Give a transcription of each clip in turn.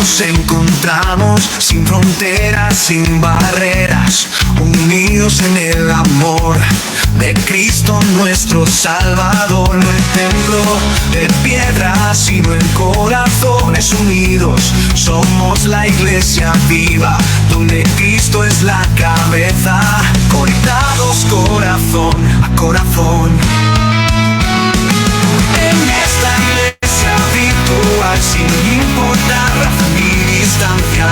nos encontramos sin fronteras, sin barreras, unidos en el amor de Cristo nuestro Salvador. No en templo de piedra, sino en corazones unidos. Somos la iglesia viva, donde Cristo es la cabeza, conectados corazón a corazón. En esta iglesia virtual, sin importar raza ni distancia,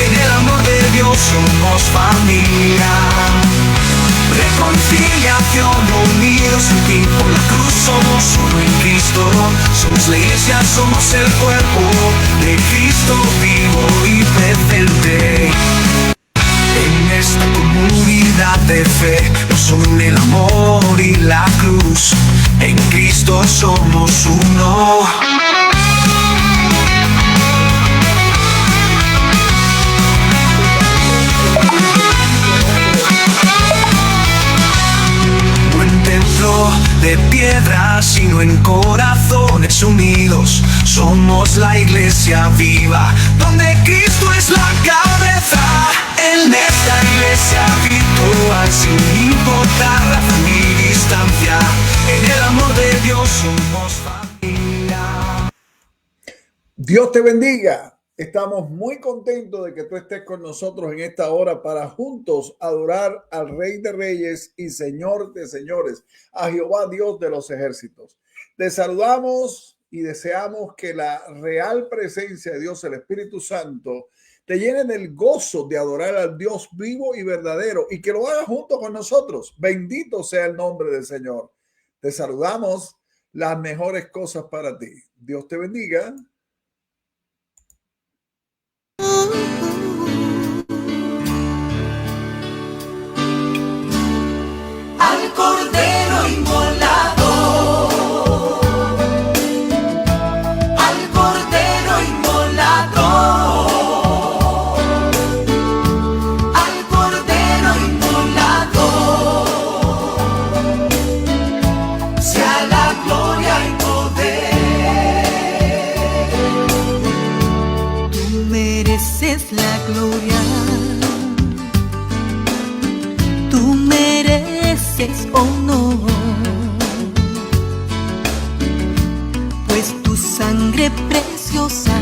en el amor de Dios somos familia. Reconciliación, unidos en ti por la cruz, somos uno en Cristo. Somos la iglesia, somos el cuerpo de Cristo vivo y presente. En esta comunidad de fe nos une el amor y la cruz. En Cristo somos uno. De piedra, sino en corazones unidos. Somos la iglesia viva, donde Cristo es la cabeza. En esta iglesia virtual, sin importar raza ni distancia, en el amor de Dios somos familia. Dios te bendiga. Estamos muy contentos de que tú estés con nosotros en esta hora para juntos adorar al Rey de Reyes y Señor de Señores, a Jehová Dios de los ejércitos. Te saludamos y deseamos que la real presencia de Dios, el Espíritu Santo, te llene del gozo de adorar al Dios vivo y verdadero y que lo haga junto con nosotros. Bendito sea el nombre del Señor. Te saludamos, las mejores cosas para ti. Dios te bendiga. Al Cordero inmolado, al Cordero inmolado, al Cordero inmolado, sea la gloria y poder. Tú mereces la gloria, tú mereces honor, pues tu sangre preciosa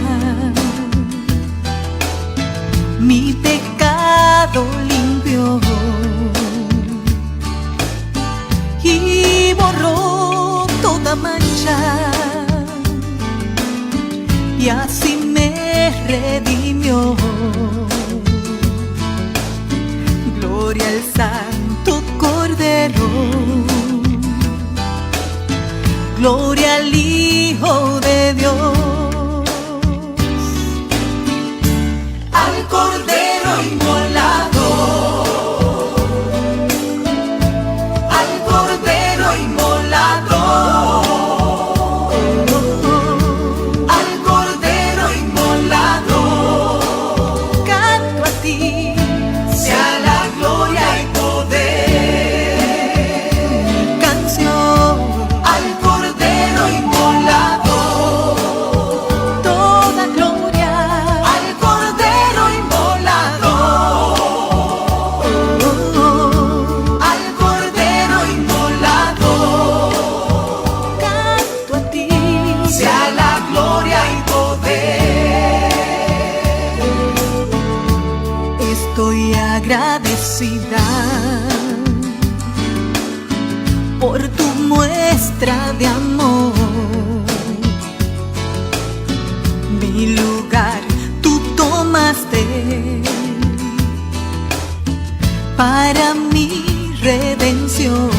mi pecado limpió y borró toda mancha, y así me redimió. Gloria al Santo Cordero, gloria al Hijo de Dios, al Cordero inmolado, al Cordero inmolado, al Cordero inmolado, canto a ti, sea la gloria y poder. Mi canción al Cordero inmolado, toda gloria al Cordero inmolado, al Cordero inmolado, canto a ti, sea la gloria y poder. Estoy agradecida por tu muestra de amor. Mi lugar tú tomaste para mi redención,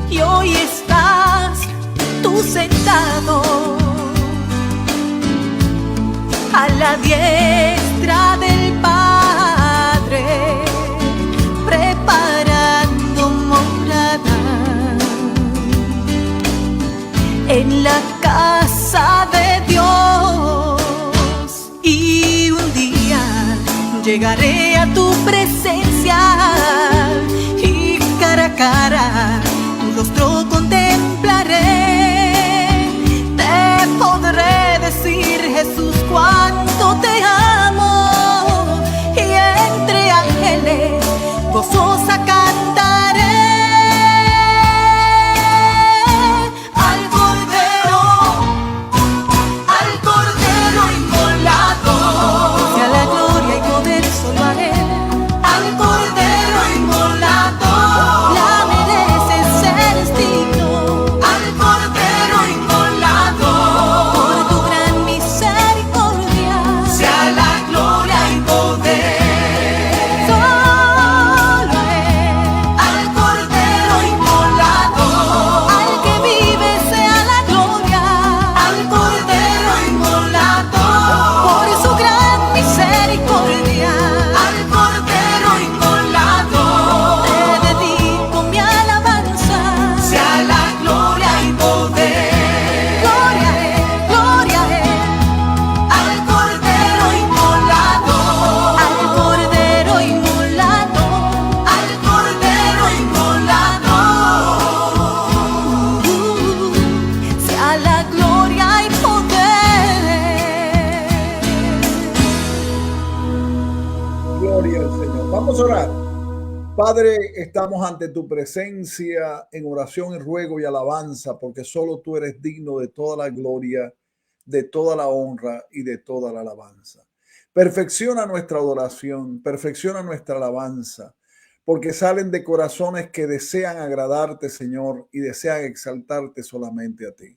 y hoy estás tú sentado a la diestra del Padre, preparando morada en la casa de Dios. Y un día llegaré a tu presencia y cara a cara tu rostro contemplaré. Te podré decir Gloria al Señor. Vamos a orar. Padre, estamos ante tu presencia en oración y ruego y alabanza, porque solo tú eres digno de toda la gloria, de toda la honra y de toda la alabanza. Perfecciona nuestra adoración, perfecciona nuestra alabanza, porque salen de corazones que desean agradarte, Señor, y desean exaltarte solamente a ti.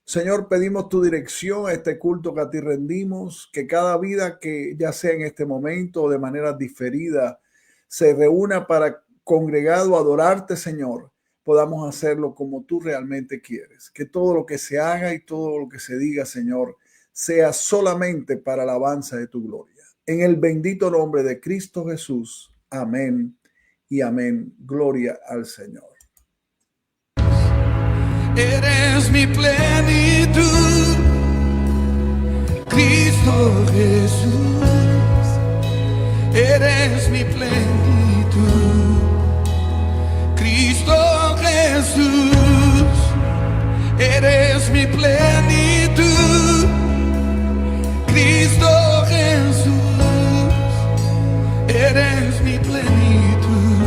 Señor, pedimos tu dirección a este culto que a ti rendimos, que cada vida que ya sea en este momento o de manera diferida se reúna para congregado a adorarte, Señor, podamos hacerlo como tú realmente quieres. Que todo lo que se haga y todo lo que se diga, Señor, sea solamente para alabanza de tu gloria. En el bendito nombre de Cristo Jesús. Amén y amén. Gloria al Señor. Eres mi plenitud, Cristo Jesús. Eres mi plenitud, Cristo Jesús. Eres mi plenitud, Cristo Jesús. Eres mi plenitud,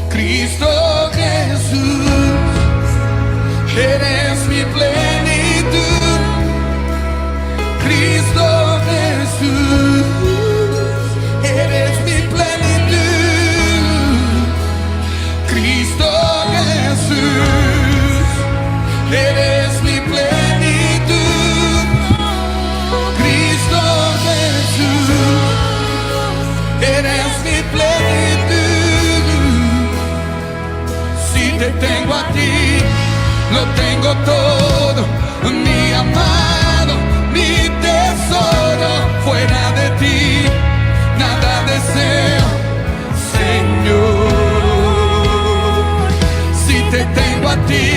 Cristo Jesús. Eres mi plenitud, Cristo Jesús. Eres mi plenitud, Cristo Jesús. Eres mi plenitud, Cristo Jesús. Eres mi plenitud. Si te tengo a ti, lo tengo todo, mi amado, mi tesoro. Fuera de ti, nada deseo, Señor. Si te tengo a ti,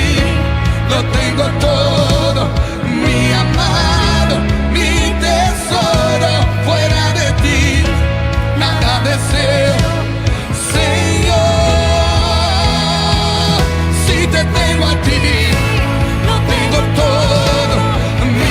lo tengo todo, mi amado, mi tesoro. Fuera de ti, nada deseo, Señor. Si te tengo a ti, todo, mi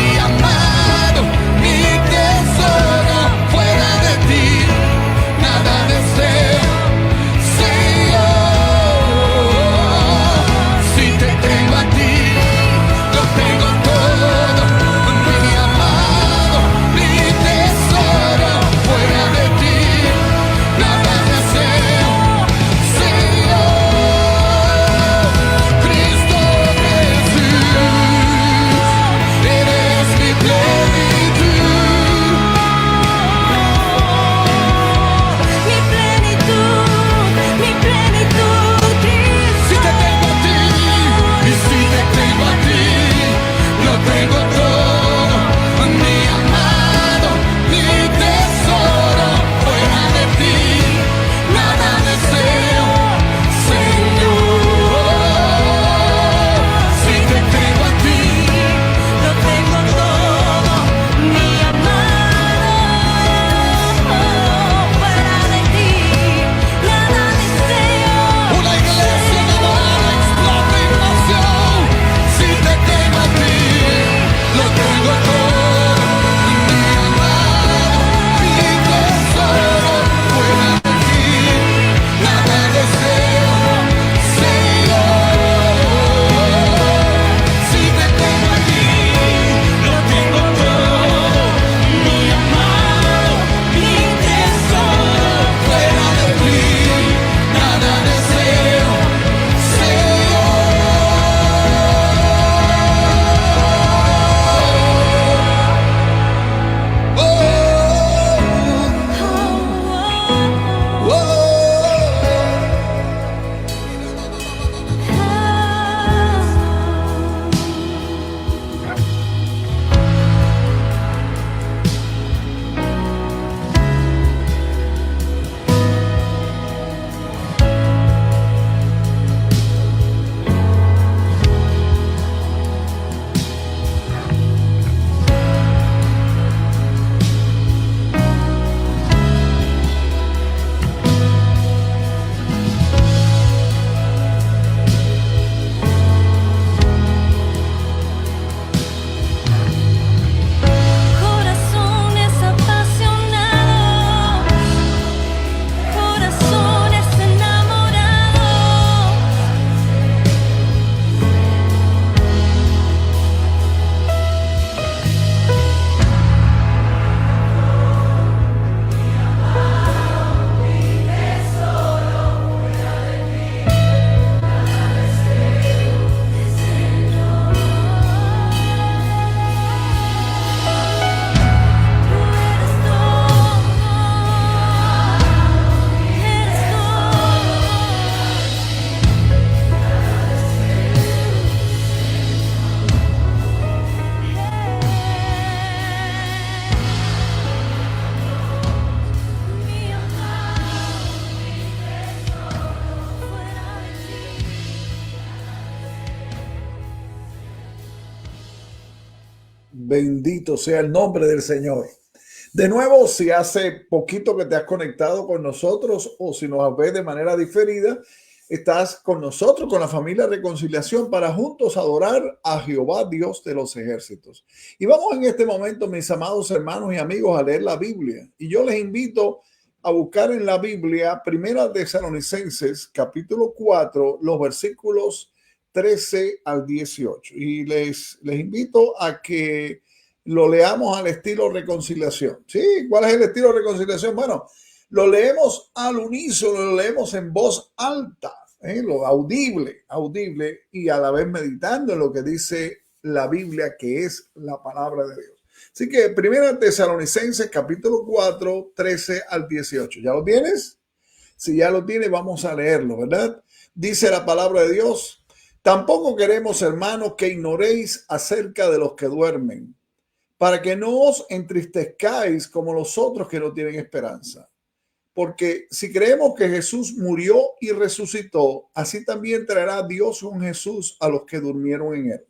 Bendito sea el nombre del Señor. De nuevo, si hace poquito que te has conectado con nosotros o si nos ves de manera diferida, estás con nosotros, con la familia Reconciliación, para juntos adorar a Jehová, Dios de los ejércitos. Y vamos en este momento, mis amados hermanos y amigos, a leer la Biblia. Y yo les invito a buscar en la Biblia Primera Tesalonicenses, capítulo 4, los versículos 13 al 18. Y les invito a que lo leamos al estilo Reconciliación. ¿Sí? ¿Cuál es el estilo Reconciliación? Bueno, lo leemos al unísono, lo leemos en voz alta, lo audible y a la vez meditando en lo que dice la Biblia, que es la palabra de Dios. Así que Primera Tesalonicenses capítulo 4, 13 al 18. ¿Ya lo tienes? Si ya lo tienes, vamos a leerlo, ¿verdad? Dice la palabra de Dios: tampoco queremos, hermanos, que ignoréis acerca de los que duermen, para que no os entristezcáis como los otros que no tienen esperanza. Porque si creemos que Jesús murió y resucitó, así también traerá Dios con Jesús a los que durmieron en él.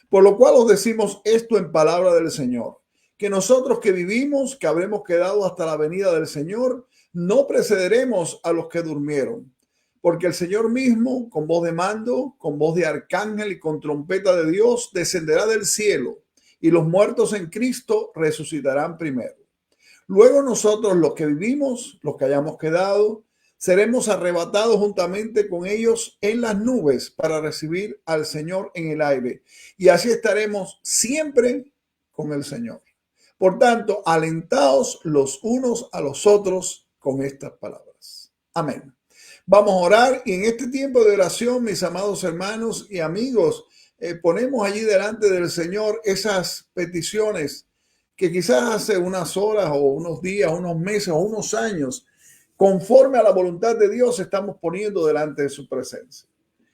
Por lo cual os decimos esto en palabra del Señor, que nosotros que vivimos, que habremos quedado hasta la venida del Señor, no precederemos a los que durmieron. Porque el Señor mismo, con voz de mando, con voz de arcángel y con trompeta de Dios, descenderá del cielo, y los muertos en Cristo resucitarán primero. Luego nosotros, los que vivimos, los que hayamos quedado, seremos arrebatados juntamente con ellos en las nubes para recibir al Señor en el aire. Y así estaremos siempre con el Señor. Por tanto, alentaos los unos a los otros con estas palabras. Amén. Vamos a orar y en este tiempo de oración, mis amados hermanos y amigos, ponemos allí delante del Señor esas peticiones que quizás hace unas horas o unos días, unos meses o unos años, conforme a la voluntad de Dios, estamos poniendo delante de su presencia.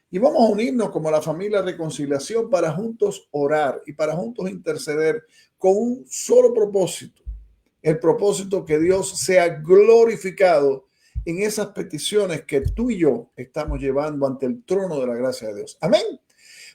Y vamos a unirnos como la familia Reconciliación para juntos orar y para juntos interceder con un solo propósito. El propósito que Dios sea glorificado en esas peticiones que tú y yo estamos llevando ante el trono de la gracia de Dios. Amén.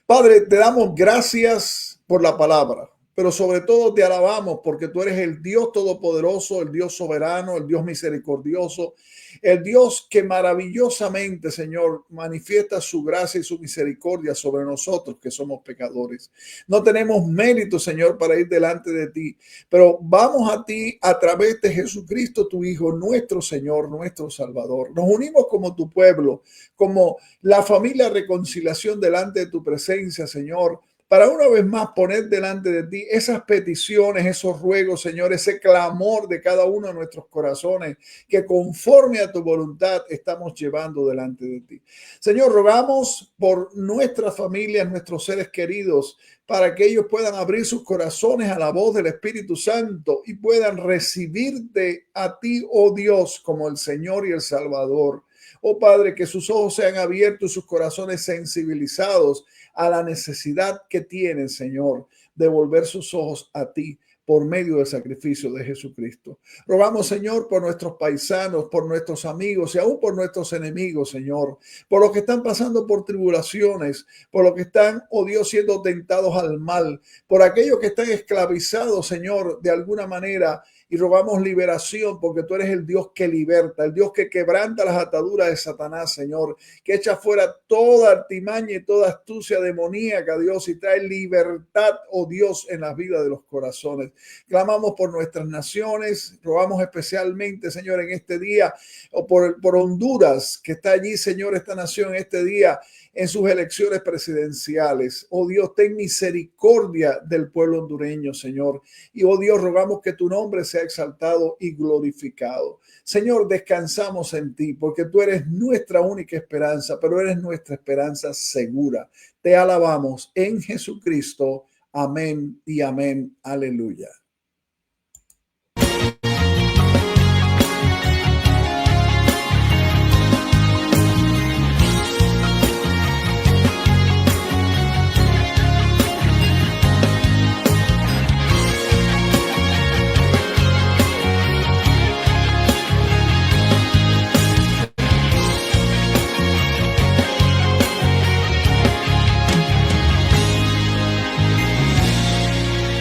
Padre, te damos gracias por la palabra, pero sobre todo te alabamos porque tú eres el Dios todopoderoso, el Dios soberano, el Dios misericordioso, el Dios que maravillosamente, Señor, manifiesta su gracia y su misericordia sobre nosotros que somos pecadores. No tenemos mérito, Señor, para ir delante de ti, pero vamos a ti a través de Jesucristo, tu Hijo, nuestro Señor, nuestro Salvador. Nos unimos como tu pueblo, como la familia Reconciliación delante de tu presencia, Señor, para una vez más poner delante de ti esas peticiones, esos ruegos, Señor, ese clamor de cada uno de nuestros corazones que conforme a tu voluntad estamos llevando delante de ti. Señor, rogamos por nuestras familias, nuestros seres queridos, para que ellos puedan abrir sus corazones a la voz del Espíritu Santo y puedan recibirte a ti, oh Dios, como el Señor y el Salvador. Oh Padre, que sus ojos sean abiertos, sus corazones sensibilizados a la necesidad que tienen, Señor, de volver sus ojos a ti por medio del sacrificio de Jesucristo. Rogamos, Señor, por nuestros paisanos, por nuestros amigos y aún por nuestros enemigos, Señor, por los que están pasando por tribulaciones, por los que están, oh Dios, siendo tentados al mal, por aquellos que están esclavizados, Señor, de alguna manera. Y rogamos liberación porque tú eres el Dios que liberta, el Dios que quebranta las ataduras de Satanás, Señor, que echa fuera toda artimaña y toda astucia demoníaca, Dios, y trae libertad, oh Dios, en las vidas de los corazones. Clamamos por nuestras naciones, rogamos especialmente, Señor, en este día, o por Honduras, que está allí, Señor, esta nación este día, en sus elecciones presidenciales. Oh Dios, ten misericordia del pueblo hondureño, Señor. Y oh Dios, rogamos que tu nombre sea exaltado y glorificado. Señor, descansamos en ti porque tú eres nuestra única esperanza, pero eres nuestra esperanza segura. Te alabamos en Jesucristo. Amén y amén. Aleluya.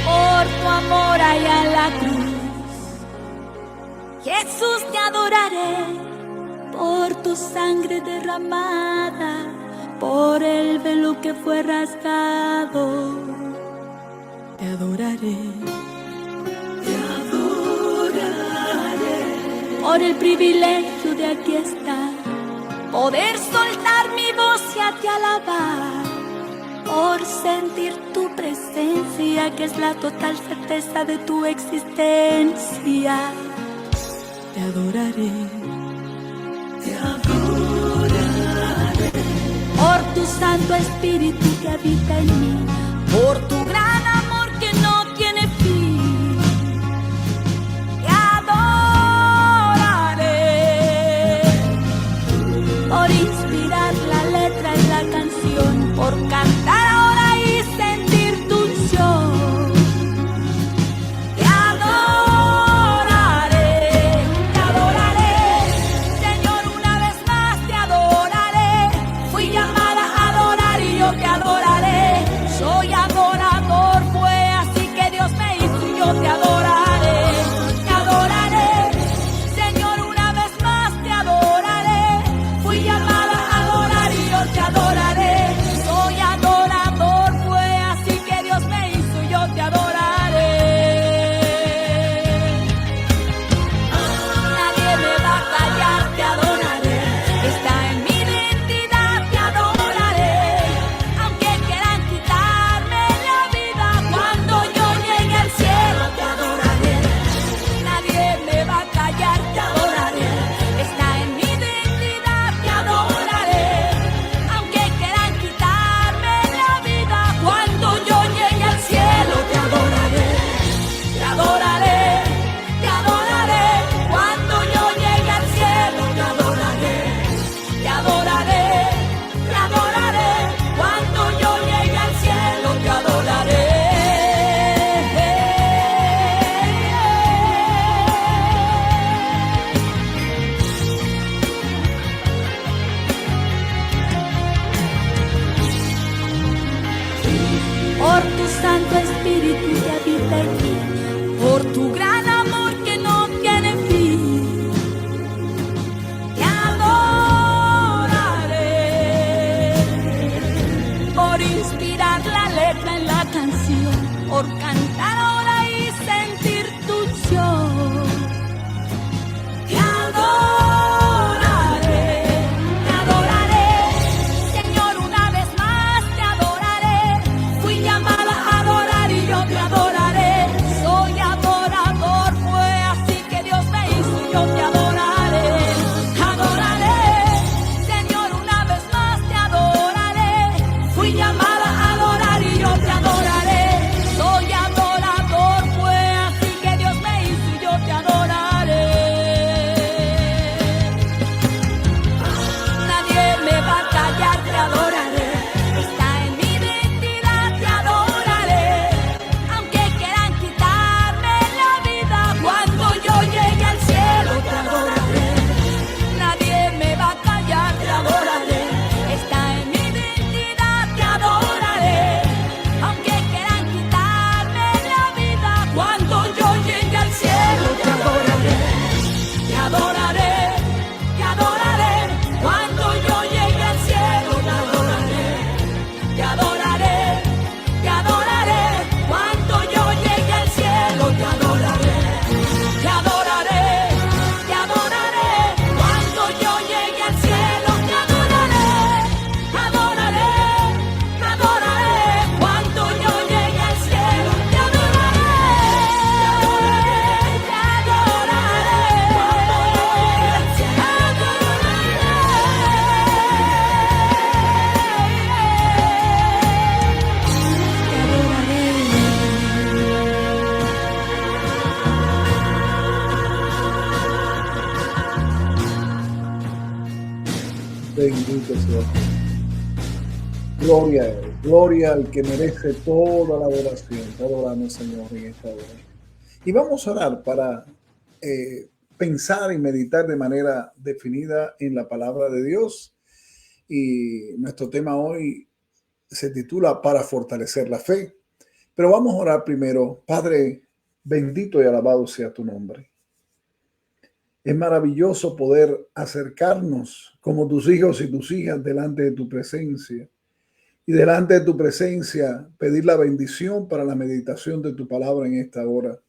Por adoraré por tu sangre derramada, por el velo que fue rasgado. Te adoraré, te adoraré, por el privilegio de aquí estar, poder soltar mi voz y a ti alabar, por sentir tu presencia, que es la total certeza de tu existencia. Te adoraré, te adoraré, por tu Santo Espíritu que habita en mí, por tu gran amor que no tiene fin. Te adoraré, por inspirar la letra en la canción, por cantar ahora y sentir tu unción. Te adoraré, Señor, una vez más te adoraré. Fui llamada a adorar y yo te adoraré. Soy adorador, fue así que Dios me hizo y yo te adoraré. Te adoraré, Señor, una vez más te adoraré. Fui llamada a adorar y yo te adoraré. Soy adorador, fue así que Dios me hizo y yo te adoraré. Nadie me va a callar, te adoraré. Está en mi identidad, te adoraré. Aunque quieran quitarme la vida, cuando yo llegue al cielo te adoraré. Nadie me va a callar, te adoraré. Está en mi identidad, te adoraré. Aunque quieran quitarme la vida, cuando yo llegue al cielo te adoraré. Te adoraré, te adoraré. Cuando yo llegue al cielo te adoraré. Te adoraré, te adoraré. Cuando yo llegue al cielo te adoraré. Por tu Santo Espíritu que habita en mí, por tu gran amor que no tiene fin. Te adoraré, por inspirar la letra en la canción, por cantar ahora y sentir tu unción. Te adoraré, Señor, una vez más te adoraré. Fui llamada a adorar y yo te adoraré. Soy adorador, fue así que Dios me hizo y yo te adoraré. Adoraré, Señor, una vez más te adoraré. Fui llamada a adorar y yo te adoraré. Soy adorador, fue así que Dios me hizo y yo te adoraré. Nadie me va a callar, te adoraré. Está en mi identidad, te adoraré. Aunque quieran quitarme la vida, cuando yo llegue al cielo te adoraré. Nadie me va a callar, te adoraré. Está en mi identidad, te adoraré. Aunque quieran quitarme la vida, cuando yo llegue al cielo te adoraré. Te adoraré, te adoraré. Cuando yo llegue al cielo te adoraré. Te adoraré, te adoraré. Cuando yo llegue al cielo te adoraré. Te adoraré, te adoraré. Cuando yo llegue al cielo te adoraré. Adoraré, adoraré. Cuando yo llegue al cielo te adoraré. Te adoraré, te Bendito sea. Gloria a Él, gloria al que merece toda la adoración. Te adoramos, Señor, en esta hora. Y vamos a orar para pensar y meditar de manera definida en la palabra de Dios. Y nuestro tema hoy se titula Para fortalecer la fe. Pero vamos a orar primero. Padre, bendito y alabado sea tu nombre. Es maravilloso poder acercarnos como tus hijos y tus hijas delante de tu presencia. Y delante de tu presencia pedir la bendición para la meditación de tu palabra en esta hora.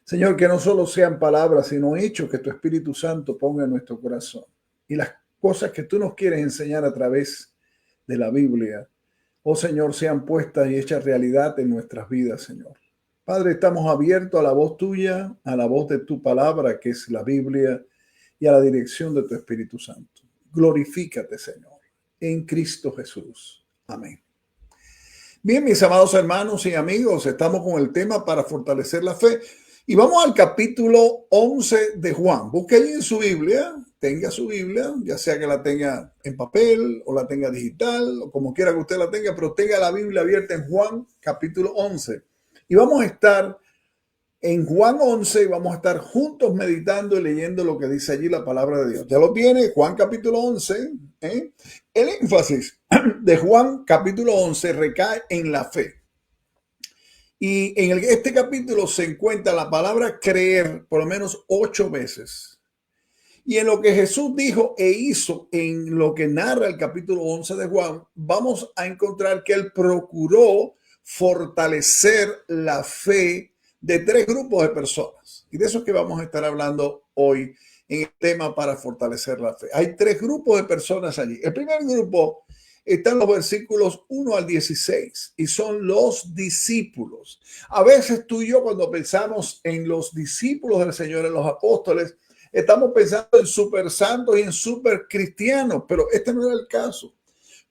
Señor, que no solo sean palabras, sino hechos que tu Espíritu Santo ponga en nuestro corazón. Y las cosas que tú nos quieres enseñar a través de la Biblia, oh Señor, sean puestas y hechas realidad en nuestras vidas, Señor. Padre, estamos abiertos a la voz tuya, a la voz de tu palabra, que es la Biblia, y a la dirección de tu Espíritu Santo. Glorifícate, Señor, en Cristo Jesús. Amén. Bien, mis amados hermanos y amigos, estamos con el tema para fortalecer la fe. Y vamos al capítulo 11 de Juan. Busque allí en su Biblia, tenga su Biblia, ya sea que la tenga en papel o la tenga digital, o como quiera que usted la tenga, pero tenga la Biblia abierta en Juan capítulo 11. Y vamos a estar en Juan 11 y vamos a estar juntos meditando y leyendo lo que dice allí la palabra de Dios. Ya lo tiene, Juan capítulo 11. El énfasis de Juan capítulo 11 recae en la fe. Y en este capítulo se encuentra la palabra creer por lo menos 8 veces. Y en lo que Jesús dijo e hizo, en lo que narra el capítulo 11 de Juan, vamos a encontrar que él procuró fortalecer la fe de 3 grupos de personas. Y de eso es que vamos a estar hablando hoy en el tema para fortalecer la fe. Hay 3 grupos de personas allí. El primer grupo está en los versículos 1 al 16 y son los discípulos. A veces tú y yo, cuando pensamos en los discípulos del Señor, en los apóstoles, estamos pensando en super santos y en super cristianos, pero este no era el caso.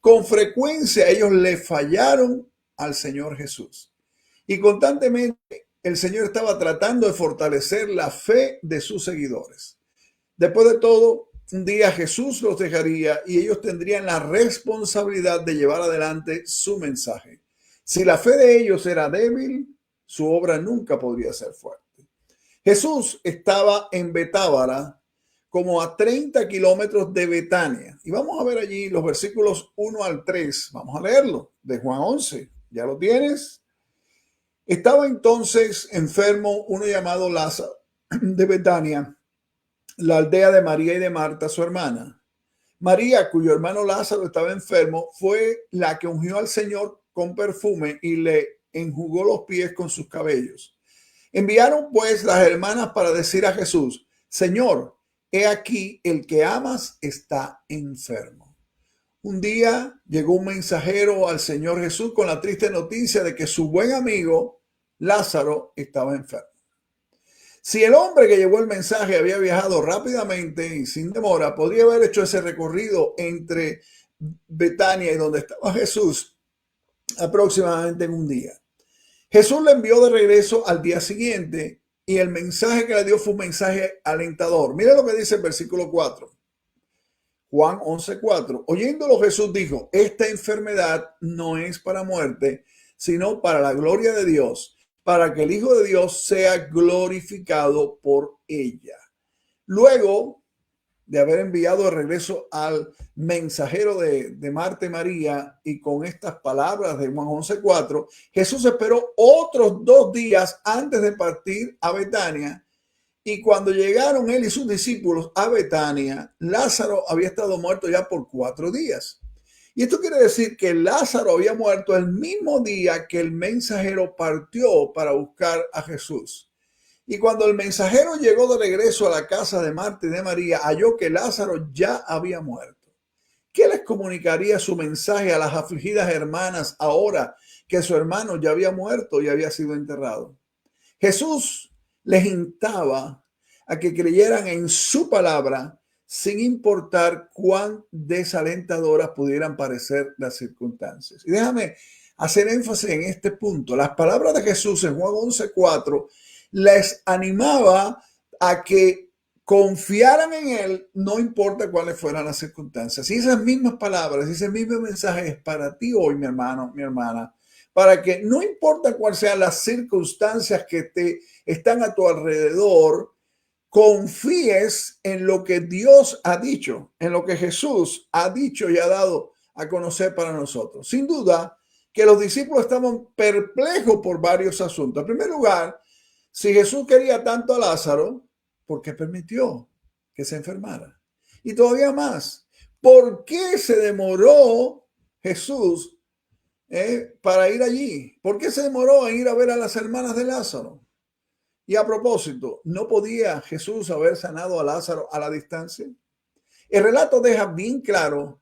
Con frecuencia ellos le fallaron al Señor Jesús. Y constantemente el Señor estaba tratando de fortalecer la fe de sus seguidores. Después de todo, un día Jesús los dejaría y ellos tendrían la responsabilidad de llevar adelante su mensaje. Si la fe de ellos era débil, su obra nunca podría ser fuerte. Jesús estaba en Betábara, como a 30 kilómetros de Betania. Y vamos a ver allí los versículos 1 al 3. Vamos a leerlo de Juan 11. ¿Ya lo tienes? Estaba entonces enfermo uno llamado Lázaro de Betania, la aldea de María y de Marta, su hermana. María, cuyo hermano Lázaro estaba enfermo, fue la que ungió al Señor con perfume y le enjugó los pies con sus cabellos. Enviaron pues las hermanas para decir a Jesús: Señor, he aquí el que amas está enfermo. Un día llegó un mensajero al Señor Jesús con la triste noticia de que su buen amigo Lázaro estaba enfermo. Si el hombre que llevó el mensaje había viajado rápidamente y sin demora, podría haber hecho ese recorrido entre Betania y donde estaba Jesús aproximadamente en un día. Jesús le envió de regreso al día siguiente y el mensaje que le dio fue un mensaje alentador. Mira lo que dice el versículo 4. Juan 11:4. Oyéndolo Jesús dijo: esta enfermedad no es para muerte, sino para la gloria de Dios, para que el Hijo de Dios sea glorificado por ella. Luego de haber enviado de regreso al mensajero de Marta y María, y con estas palabras de Juan 11:4, Jesús esperó otros 2 días antes de partir a Betania. Y cuando llegaron él y sus discípulos a Betania, Lázaro había estado muerto ya por 4 días. Y esto quiere decir que Lázaro había muerto el mismo día que el mensajero partió para buscar a Jesús. Y cuando el mensajero llegó de regreso a la casa de Marta y de María, halló que Lázaro ya había muerto. ¿Qué les comunicaría su mensaje a las afligidas hermanas ahora que su hermano ya había muerto y había sido enterrado? Jesús les instaba a que creyeran en su palabra sin importar cuán desalentadoras pudieran parecer las circunstancias. Y déjame hacer énfasis en este punto. Las palabras de Jesús en Juan 11:4 les animaba a que confiaran en él, no importa cuáles fueran las circunstancias. Y esas mismas palabras, ese mismo mensaje es para ti hoy, mi hermano, mi hermana, para que no importa cuáles sean las circunstancias que te están a tu alrededor, confíes en lo que Dios ha dicho, en lo que Jesús ha dicho y ha dado a conocer para nosotros. Sin duda que los discípulos estaban perplejos por varios asuntos. En primer lugar, si Jesús quería tanto a Lázaro, ¿por qué permitió que se enfermara. Y todavía más, ¿por qué se demoró Jesús para ir allí? ¿Por qué se demoró en ir a ver a las hermanas de Lázaro? Y a propósito, ¿no podía Jesús haber sanado a Lázaro a la distancia? El relato deja bien claro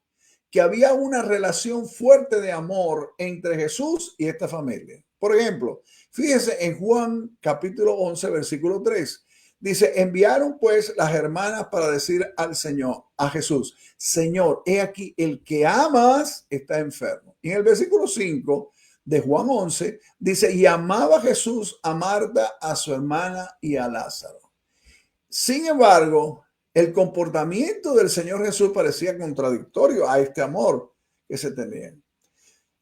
que había una relación fuerte de amor entre Jesús y esta familia. Por ejemplo, fíjese en Juan capítulo 11, versículo 3. Dice, enviaron pues las hermanas para decir al Señor, a Jesús, Señor, he aquí, el que amas está enfermo. Y en el versículo 5 de Juan 11 dice, y amaba Jesús a Marta, a su hermana y a Lázaro. Sin embargo, el comportamiento del Señor Jesús parecía contradictorio a este amor que se tenía.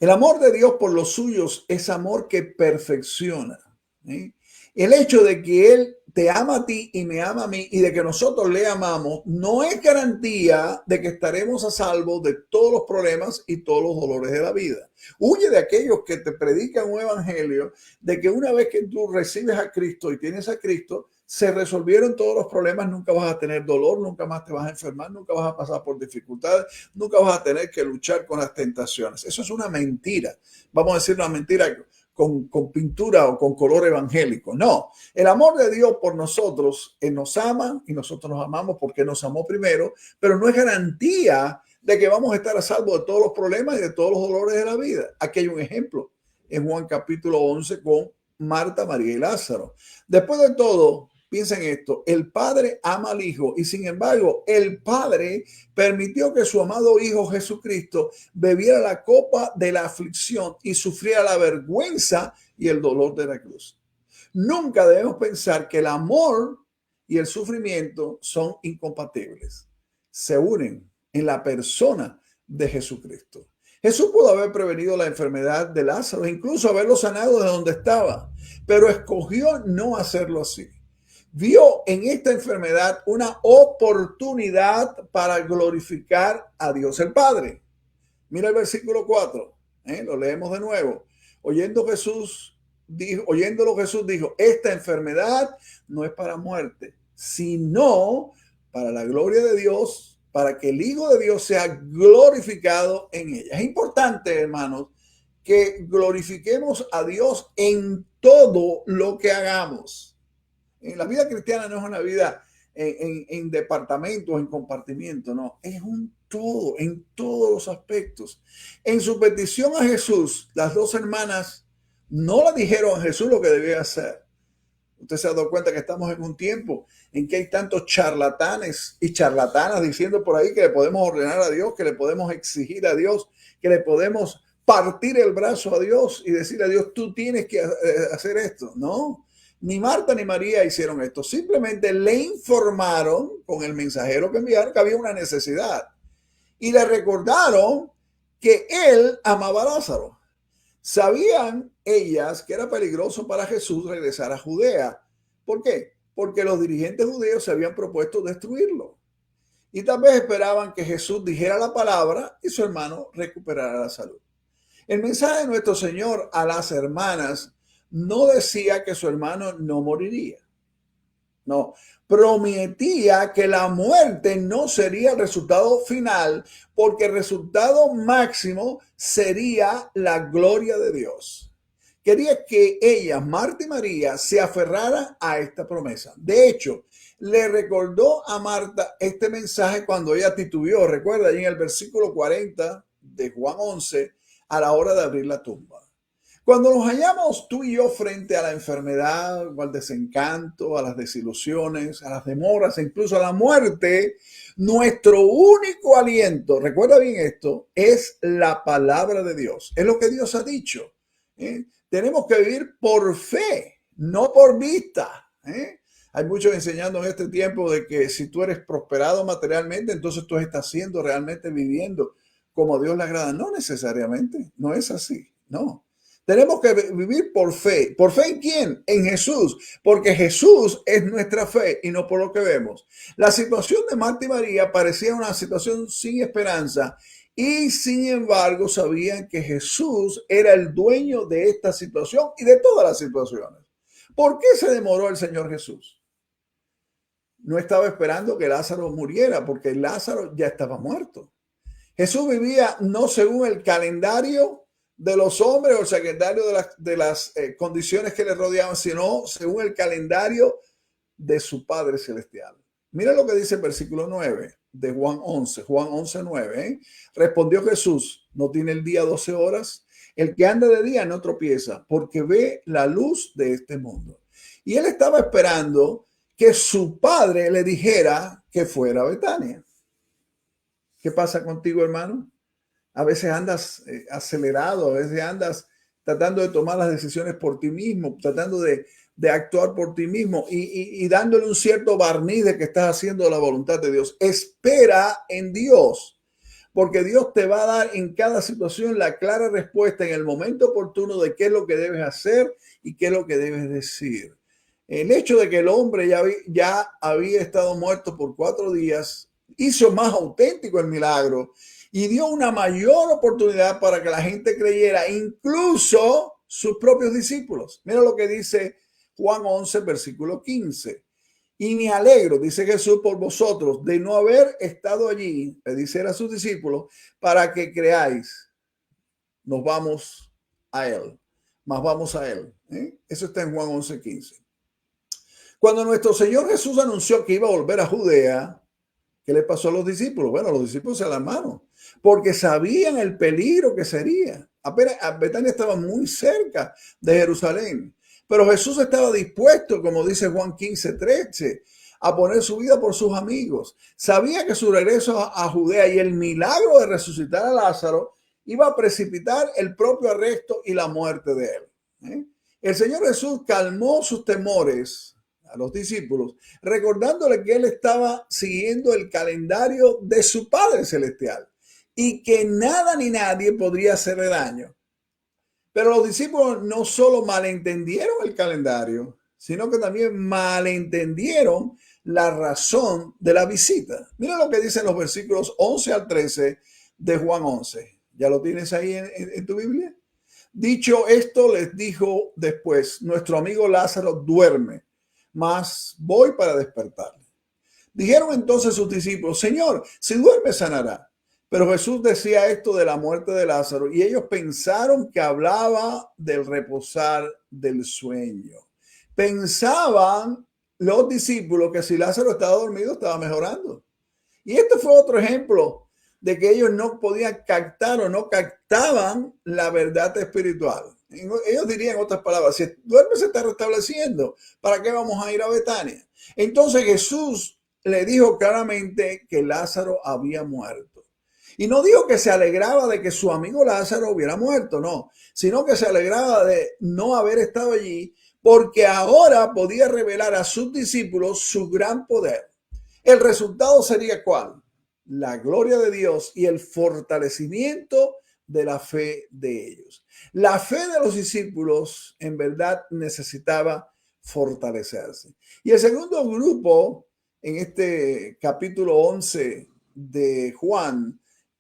El amor de Dios por los suyos es amor que perfecciona. ¿Sí? El hecho de que Él te ama a ti y me ama a mí y de que nosotros le amamos no es garantía de que estaremos a salvo de todos los problemas y todos los dolores de la vida. Huye de aquellos que te predican un evangelio de que una vez que tú recibes a Cristo y tienes a Cristo, se resolvieron todos los problemas, nunca vas a tener dolor, nunca más te vas a enfermar, nunca vas a pasar por dificultades, nunca vas a tener que luchar con las tentaciones. Eso es una mentira. Vamos a decir una mentira con pintura o con color evangélico. No, el amor de Dios por nosotros, Él nos ama y nosotros nos amamos porque nos amó primero, pero no es garantía de que vamos a estar a salvo de todos los problemas y de todos los dolores de la vida. Aquí hay un ejemplo en Juan capítulo 11 con Marta, María y Lázaro. Después de todo, piensen esto, el Padre ama al Hijo y sin embargo el Padre permitió que su amado Hijo Jesucristo bebiera la copa de la aflicción y sufriera la vergüenza y el dolor de la cruz. Nunca debemos pensar que el amor y el sufrimiento son incompatibles. Se unen en la persona de Jesucristo. Jesús pudo haber prevenido la enfermedad de Lázaro, incluso haberlo sanado de donde estaba, pero escogió no hacerlo así. Vio en esta enfermedad una oportunidad para glorificar a Dios el Padre. Mira el versículo 4, lo leemos de nuevo. Oyéndolo Jesús dijo, esta enfermedad no es para muerte, sino para la gloria de Dios, para que el Hijo de Dios sea glorificado en ella. Es importante, hermanos, que glorifiquemos a Dios en todo lo que hagamos. En la vida cristiana no es una vida en departamentos, en compartimientos, no. Es un todo, en todos los aspectos. En su petición a Jesús, las dos hermanas no le dijeron a Jesús lo que debía hacer. Usted se ha dado cuenta que estamos en un tiempo en que hay tantos charlatanes y charlatanas diciendo por ahí que le podemos ordenar a Dios, que le podemos exigir a Dios, que le podemos partir el brazo a Dios y decirle a Dios, tú tienes que hacer esto. No. Ni Marta ni María hicieron esto. Simplemente le informaron con el mensajero que enviaron que había una necesidad. Y le recordaron que él amaba a Lázaro. Sabían ellas que era peligroso para Jesús regresar a Judea. ¿Por qué? Porque los dirigentes judíos se habían propuesto destruirlo. Y tal vez esperaban que Jesús dijera la palabra y su hermano recuperara la salud. El mensaje de nuestro Señor a las hermanas no decía que su hermano no moriría. No, prometía que la muerte no sería el resultado final, porque el resultado máximo sería la gloria de Dios. Quería que ellas, Marta y María, se aferraran a esta promesa. De hecho, le recordó a Marta este mensaje cuando ella titubeó. Recuerda, ahí en el versículo 40 de Juan 11, a la hora de abrir la tumba. Cuando nos hallamos tú y yo frente a la enfermedad, o al desencanto, a las desilusiones, a las demoras, e incluso a la muerte, nuestro único aliento, recuerda bien esto, es la palabra de Dios. Es lo que Dios ha dicho. Tenemos que vivir por fe, no por vista. Hay muchos enseñando en este tiempo de que si tú eres prosperado materialmente, entonces tú estás siendo realmente viviendo como a Dios le agrada. No necesariamente, no es así, no. Tenemos que vivir por fe. ¿Por fe en quién? En Jesús. Porque Jesús es nuestra fe y no por lo que vemos. La situación de Marta y María parecía una situación sin esperanza y sin embargo sabían que Jesús era el dueño de esta situación y de todas las situaciones. ¿Por qué se demoró el Señor Jesús? no estaba esperando que Lázaro muriera, porque Lázaro ya estaba muerto. Jesús vivía no según el calendario de los hombres o el calendario de las condiciones que le rodeaban, sino según el calendario de su Padre Celestial. Mira lo que dice el versículo 9 de Juan 11, Juan 11, 9. Respondió Jesús, ¿no tiene el día 12 horas? El que anda de día no tropieza, porque ve la luz de este mundo. Y él estaba esperando que su padre le dijera que fuera a Betania. ¿Qué pasa contigo, hermano? A veces andas acelerado, a veces andas tratando de tomar las decisiones por ti mismo, tratando de actuar por ti mismo y dándole un cierto barniz de que estás haciendo la voluntad de Dios. Espera en Dios, porque Dios te va a dar en cada situación la clara respuesta en el momento oportuno de qué es lo que debes hacer y qué es lo que debes decir. El hecho de que el hombre ya había estado muerto por 4 días hizo más auténtico el milagro y dio una mayor oportunidad para que la gente creyera, incluso sus propios discípulos. Mira lo que dice Juan 11, versículo 15. Y me alegro, dice Jesús, por vosotros de no haber estado allí, le dice a sus discípulos, para que creáis. Nos vamos a él, más vamos a él. Eso está en Juan 11, 15. Cuando nuestro Señor Jesús anunció que iba a volver a Judea, ¿qué le pasó a los discípulos? Bueno, los discípulos se alarmaron porque sabían el peligro que sería. Apenas Betania estaba muy cerca de Jerusalén, pero Jesús estaba dispuesto, como dice Juan 15, 13, a poner su vida por sus amigos. Sabía que su regreso a Judea y el milagro de resucitar a Lázaro iba a precipitar el propio arresto y la muerte de él. El Señor Jesús calmó sus temores a los discípulos, recordándole que él estaba siguiendo el calendario de su Padre Celestial y que nada ni nadie podría hacerle daño. Pero los discípulos no solo malentendieron el calendario, sino que también malentendieron la razón de la visita. Mira lo que dicen los versículos 11 al 13 de Juan 11. ¿Ya lo tienes ahí en tu Biblia? Dicho esto, les dijo después, nuestro amigo Lázaro duerme, mas voy para despertarle. Dijeron entonces sus discípulos, Señor, si duerme sanará. Pero Jesús decía esto de la muerte de Lázaro y ellos pensaron que hablaba del reposar del sueño. Pensaban los discípulos que si Lázaro estaba dormido estaba mejorando. Y este fue otro ejemplo de que ellos no podían captar o no captaban la verdad espiritual. Ellos dirían, en otras palabras, si duerme se está restableciendo, ¿para qué vamos a ir a Betania? Entonces Jesús le dijo claramente que Lázaro había muerto. Y no dijo que se alegraba de que su amigo Lázaro hubiera muerto, no, sino que se alegraba de no haber estado allí porque ahora podía revelar a sus discípulos su gran poder. El resultado sería ¿cuál? La gloria de Dios y el fortalecimiento de la fe de ellos. La fe de los discípulos en verdad necesitaba fortalecerse. Y el segundo grupo en este capítulo 11 de Juan,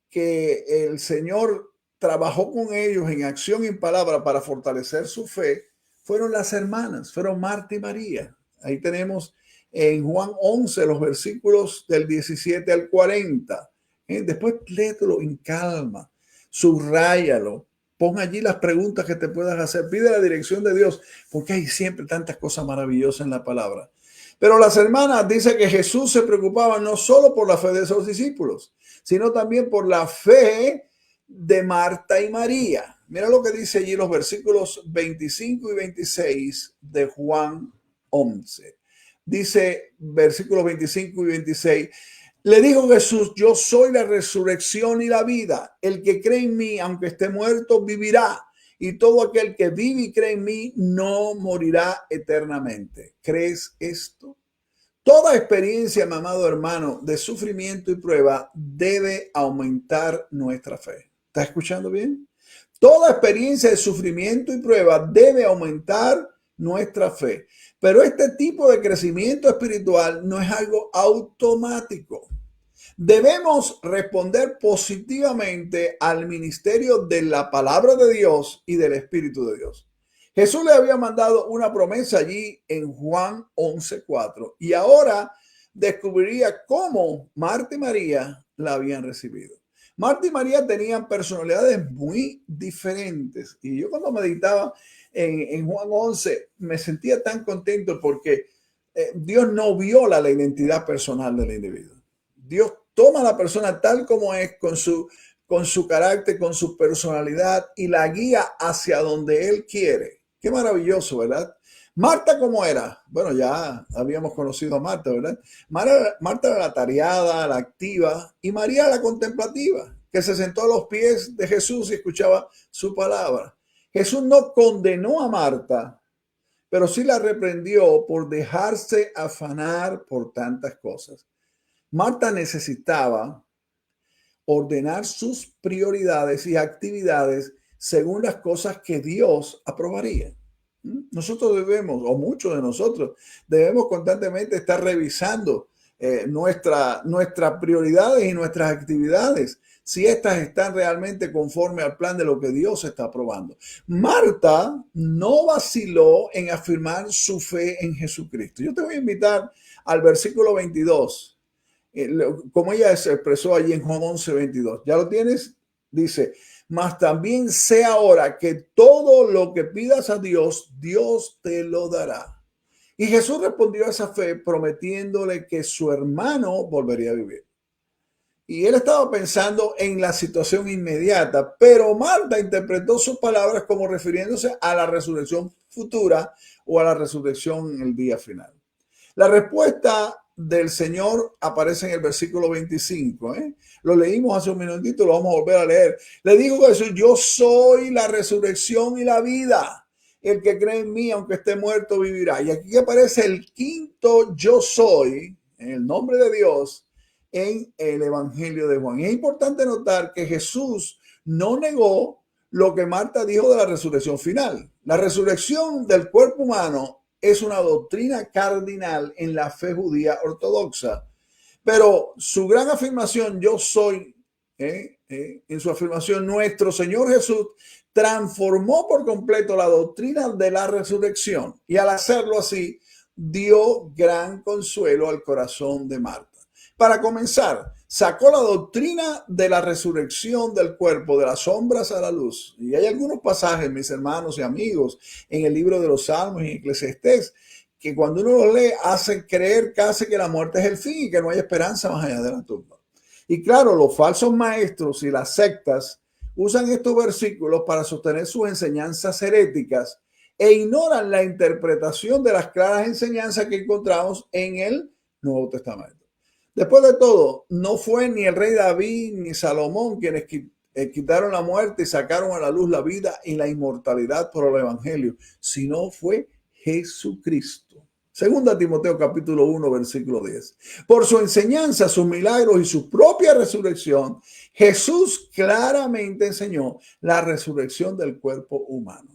que el Señor trabajó con ellos en acción y en palabra para fortalecer su fe, fueron las hermanas, fueron Marta y María. Ahí tenemos en Juan 11 los versículos del 17 al 40. Después léetelo en calma, subráyalo, pon allí las preguntas que te puedas hacer, pide la dirección de Dios, porque hay siempre tantas cosas maravillosas en la palabra. Pero las hermanas dicen que Jesús se preocupaba no solo por la fe de esos discípulos, sino también por la fe de Marta y María. Mira lo que dice allí los versículos 25 y 26 de Juan 11. Dice versículos 25 y 26. Le dijo Jesús, yo soy la resurrección y la vida. El que cree en mí, aunque esté muerto, vivirá. Y todo aquel que vive y cree en mí no morirá eternamente. ¿Crees esto? Toda experiencia, mi amado hermano, de sufrimiento y prueba debe aumentar nuestra fe. ¿Estás escuchando bien? Toda experiencia de sufrimiento y prueba debe aumentar nuestra fe. Pero este tipo de crecimiento espiritual no es algo automático. Debemos responder positivamente al ministerio de la palabra de Dios y del Espíritu de Dios. Jesús le había mandado una promesa allí en Juan 11:4 y ahora descubriría cómo Marta y María la habían recibido. Marta y María tenían personalidades muy diferentes. Y yo cuando meditaba en Juan 11 me sentía tan contento porque Dios no viola la identidad personal del individuo. Dios toma a la persona tal como es, con su carácter, con su personalidad y la guía hacia donde Él quiere. Qué maravilloso, ¿verdad? Marta, ¿cómo era? Bueno, ya habíamos conocido a Marta, ¿verdad? Marta era la tareada, la activa, y María la contemplativa, que se sentó a los pies de Jesús y escuchaba su palabra. Jesús no condenó a Marta, pero sí la reprendió por dejarse afanar por tantas cosas. Marta necesitaba ordenar sus prioridades y actividades según las cosas que Dios aprobaría. Nosotros debemos, o muchos de nosotros, debemos constantemente estar revisando nuestras prioridades y nuestras actividades, si estas están realmente conforme al plan de lo que Dios está aprobando. Marta no vaciló en afirmar su fe en Jesucristo. Yo te voy a invitar al versículo 22, como ella se expresó allí en Juan 11, 22. ¿Ya lo tienes? Dice: mas también sé ahora que todo lo que pidas a Dios, Dios te lo dará. Y Jesús respondió a esa fe prometiéndole que su hermano volvería a vivir. Y él estaba pensando en la situación inmediata, pero Marta interpretó sus palabras como refiriéndose a la resurrección futura o a la resurrección en el día final. La respuesta del Señor aparece en el versículo 25. Lo leímos hace un minutito, lo vamos a volver a leer. Le dijo Jesús: yo soy la resurrección y la vida. El que cree en mí, aunque esté muerto, vivirá. Y aquí aparece el quinto yo soy, en el nombre de Dios, en el Evangelio de Juan. Y es importante notar que Jesús no negó lo que Marta dijo de la resurrección final. La resurrección del cuerpo humano es una doctrina cardinal en la fe judía ortodoxa. Pero su gran afirmación, yo soy, en su afirmación, nuestro Señor Jesús transformó por completo la doctrina de la resurrección. Y al hacerlo así, dio gran consuelo al corazón de Marta. Para comenzar, sacó la doctrina de la resurrección del cuerpo de las sombras a la luz. Y hay algunos pasajes, mis hermanos y amigos, en el libro de los Salmos y en Eclesiastés, que cuando uno los lee hacen creer casi que la muerte es el fin y que no hay esperanza más allá de la tumba. Y claro, los falsos maestros y las sectas usan estos versículos para sostener sus enseñanzas heréticas e ignoran la interpretación de las claras enseñanzas que encontramos en el Nuevo Testamento. Después de todo, no fue ni el rey David ni Salomón quienes quitaron la muerte y sacaron a la luz la vida y la inmortalidad por el Evangelio, sino fue Jesucristo. Segunda Timoteo capítulo 1, versículo 10. Por su enseñanza, sus milagros y su propia resurrección, Jesús claramente enseñó la resurrección del cuerpo humano.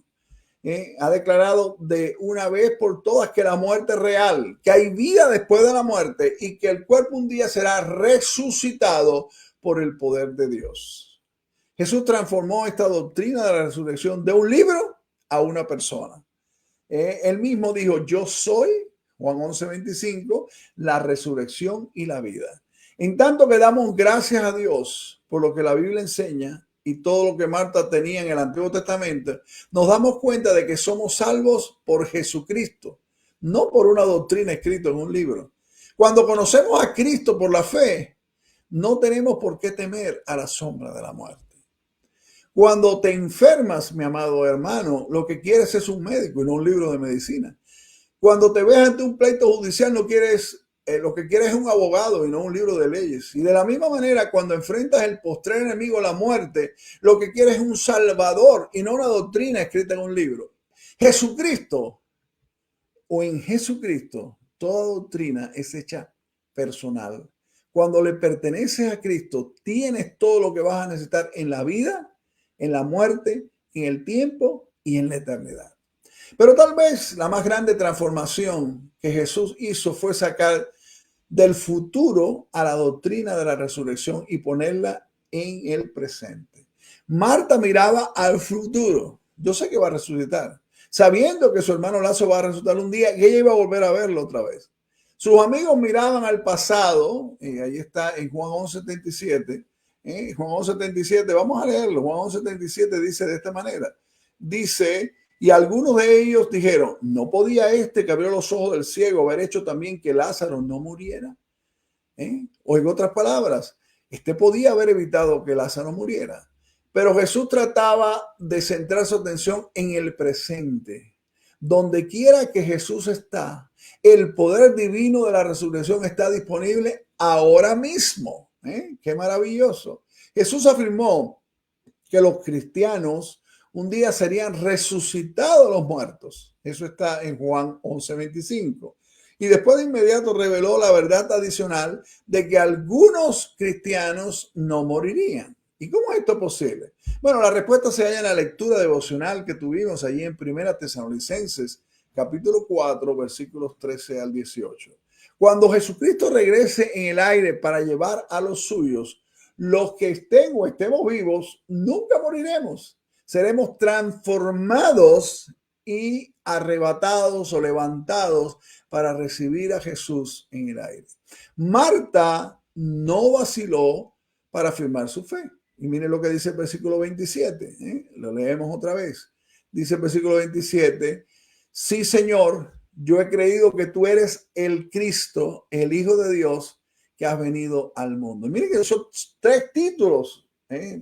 Ha declarado de una vez por todas que la muerte es real, que hay vida después de la muerte y que el cuerpo un día será resucitado por el poder de Dios. Jesús transformó esta doctrina de la resurrección de un libro a una persona. Él mismo dijo: yo soy, Juan 11:25, la resurrección y la vida. En tanto que damos gracias a Dios por lo que la Biblia enseña y todo lo que Marta tenía en el Antiguo Testamento, nos damos cuenta de que somos salvos por Jesucristo, no por una doctrina escrita en un libro. Cuando conocemos a Cristo por la fe, no tenemos por qué temer a la sombra de la muerte. Cuando te enfermas, mi amado hermano, lo que quieres es un médico y no un libro de medicina. Cuando te ves ante un pleito judicial, lo que quieres es un abogado y no un libro de leyes. Y de la misma manera, cuando enfrentas el postrer enemigo, la muerte, lo que quieres es un salvador y no una doctrina escrita en un libro. Jesucristo, o en Jesucristo, toda doctrina es hecha personal. Cuando le perteneces a Cristo, tienes todo lo que vas a necesitar en la vida, en la muerte, en el tiempo y en la eternidad. Pero tal vez la más grande transformación que Jesús hizo fue sacar del futuro a la doctrina de la resurrección y ponerla en el presente. Marta miraba al futuro. Yo sé que va a resucitar, sabiendo que su hermano Lázaro va a resucitar un día y ella iba a volver a verlo otra vez. Sus amigos miraban al pasado, y ahí está en Juan 11:77. Juan 11:77, vamos a leerlo. Juan 11:77 dice de esta manera. Dice, y algunos de ellos dijeron, ¿no podía este que abrió los ojos del ciego haber hecho también que Lázaro no muriera? O en otras palabras, este podía haber evitado que Lázaro muriera. Pero Jesús trataba de centrar su atención en el presente. Donde quiera que Jesús está, el poder divino de la resurrección está disponible ahora mismo. Qué maravilloso. Jesús afirmó que los cristianos un día serían resucitados los muertos. Eso está en Juan 11:25. Y después de inmediato reveló la verdad adicional de que algunos cristianos no morirían. ¿Y cómo es esto posible? Bueno, la respuesta se halla en la lectura devocional que tuvimos allí en 1 Tesalonicenses, capítulo 4, versículos 13 al 18. Cuando Jesucristo regrese en el aire para llevar a los suyos, los que estén o estemos vivos, nunca moriremos. Seremos transformados y arrebatados o levantados para recibir a Jesús en el aire. Marta no vaciló para afirmar su fe. Y miren lo que dice el versículo 27. Lo leemos otra vez. Dice el versículo 27. Sí, Señor, yo he creído que tú eres el Cristo, el Hijo de Dios, que has venido al mundo. Y miren que son 3 títulos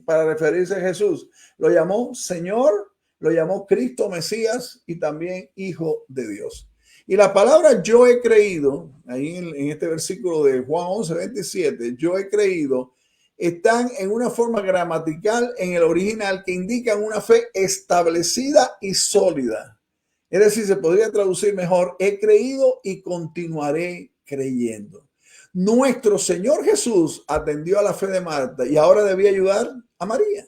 para referirse a Jesús. Lo llamó Señor, lo llamó Cristo Mesías y también Hijo de Dios. Y la palabra yo he creído, ahí en este versículo de Juan 11:27, yo he creído, están en una forma gramatical en el original que indican una fe establecida y sólida. Es decir, se podría traducir mejor, he creído y continuaré creyendo. Nuestro Señor Jesús atendió a la fe de Marta y ahora debía ayudar a María.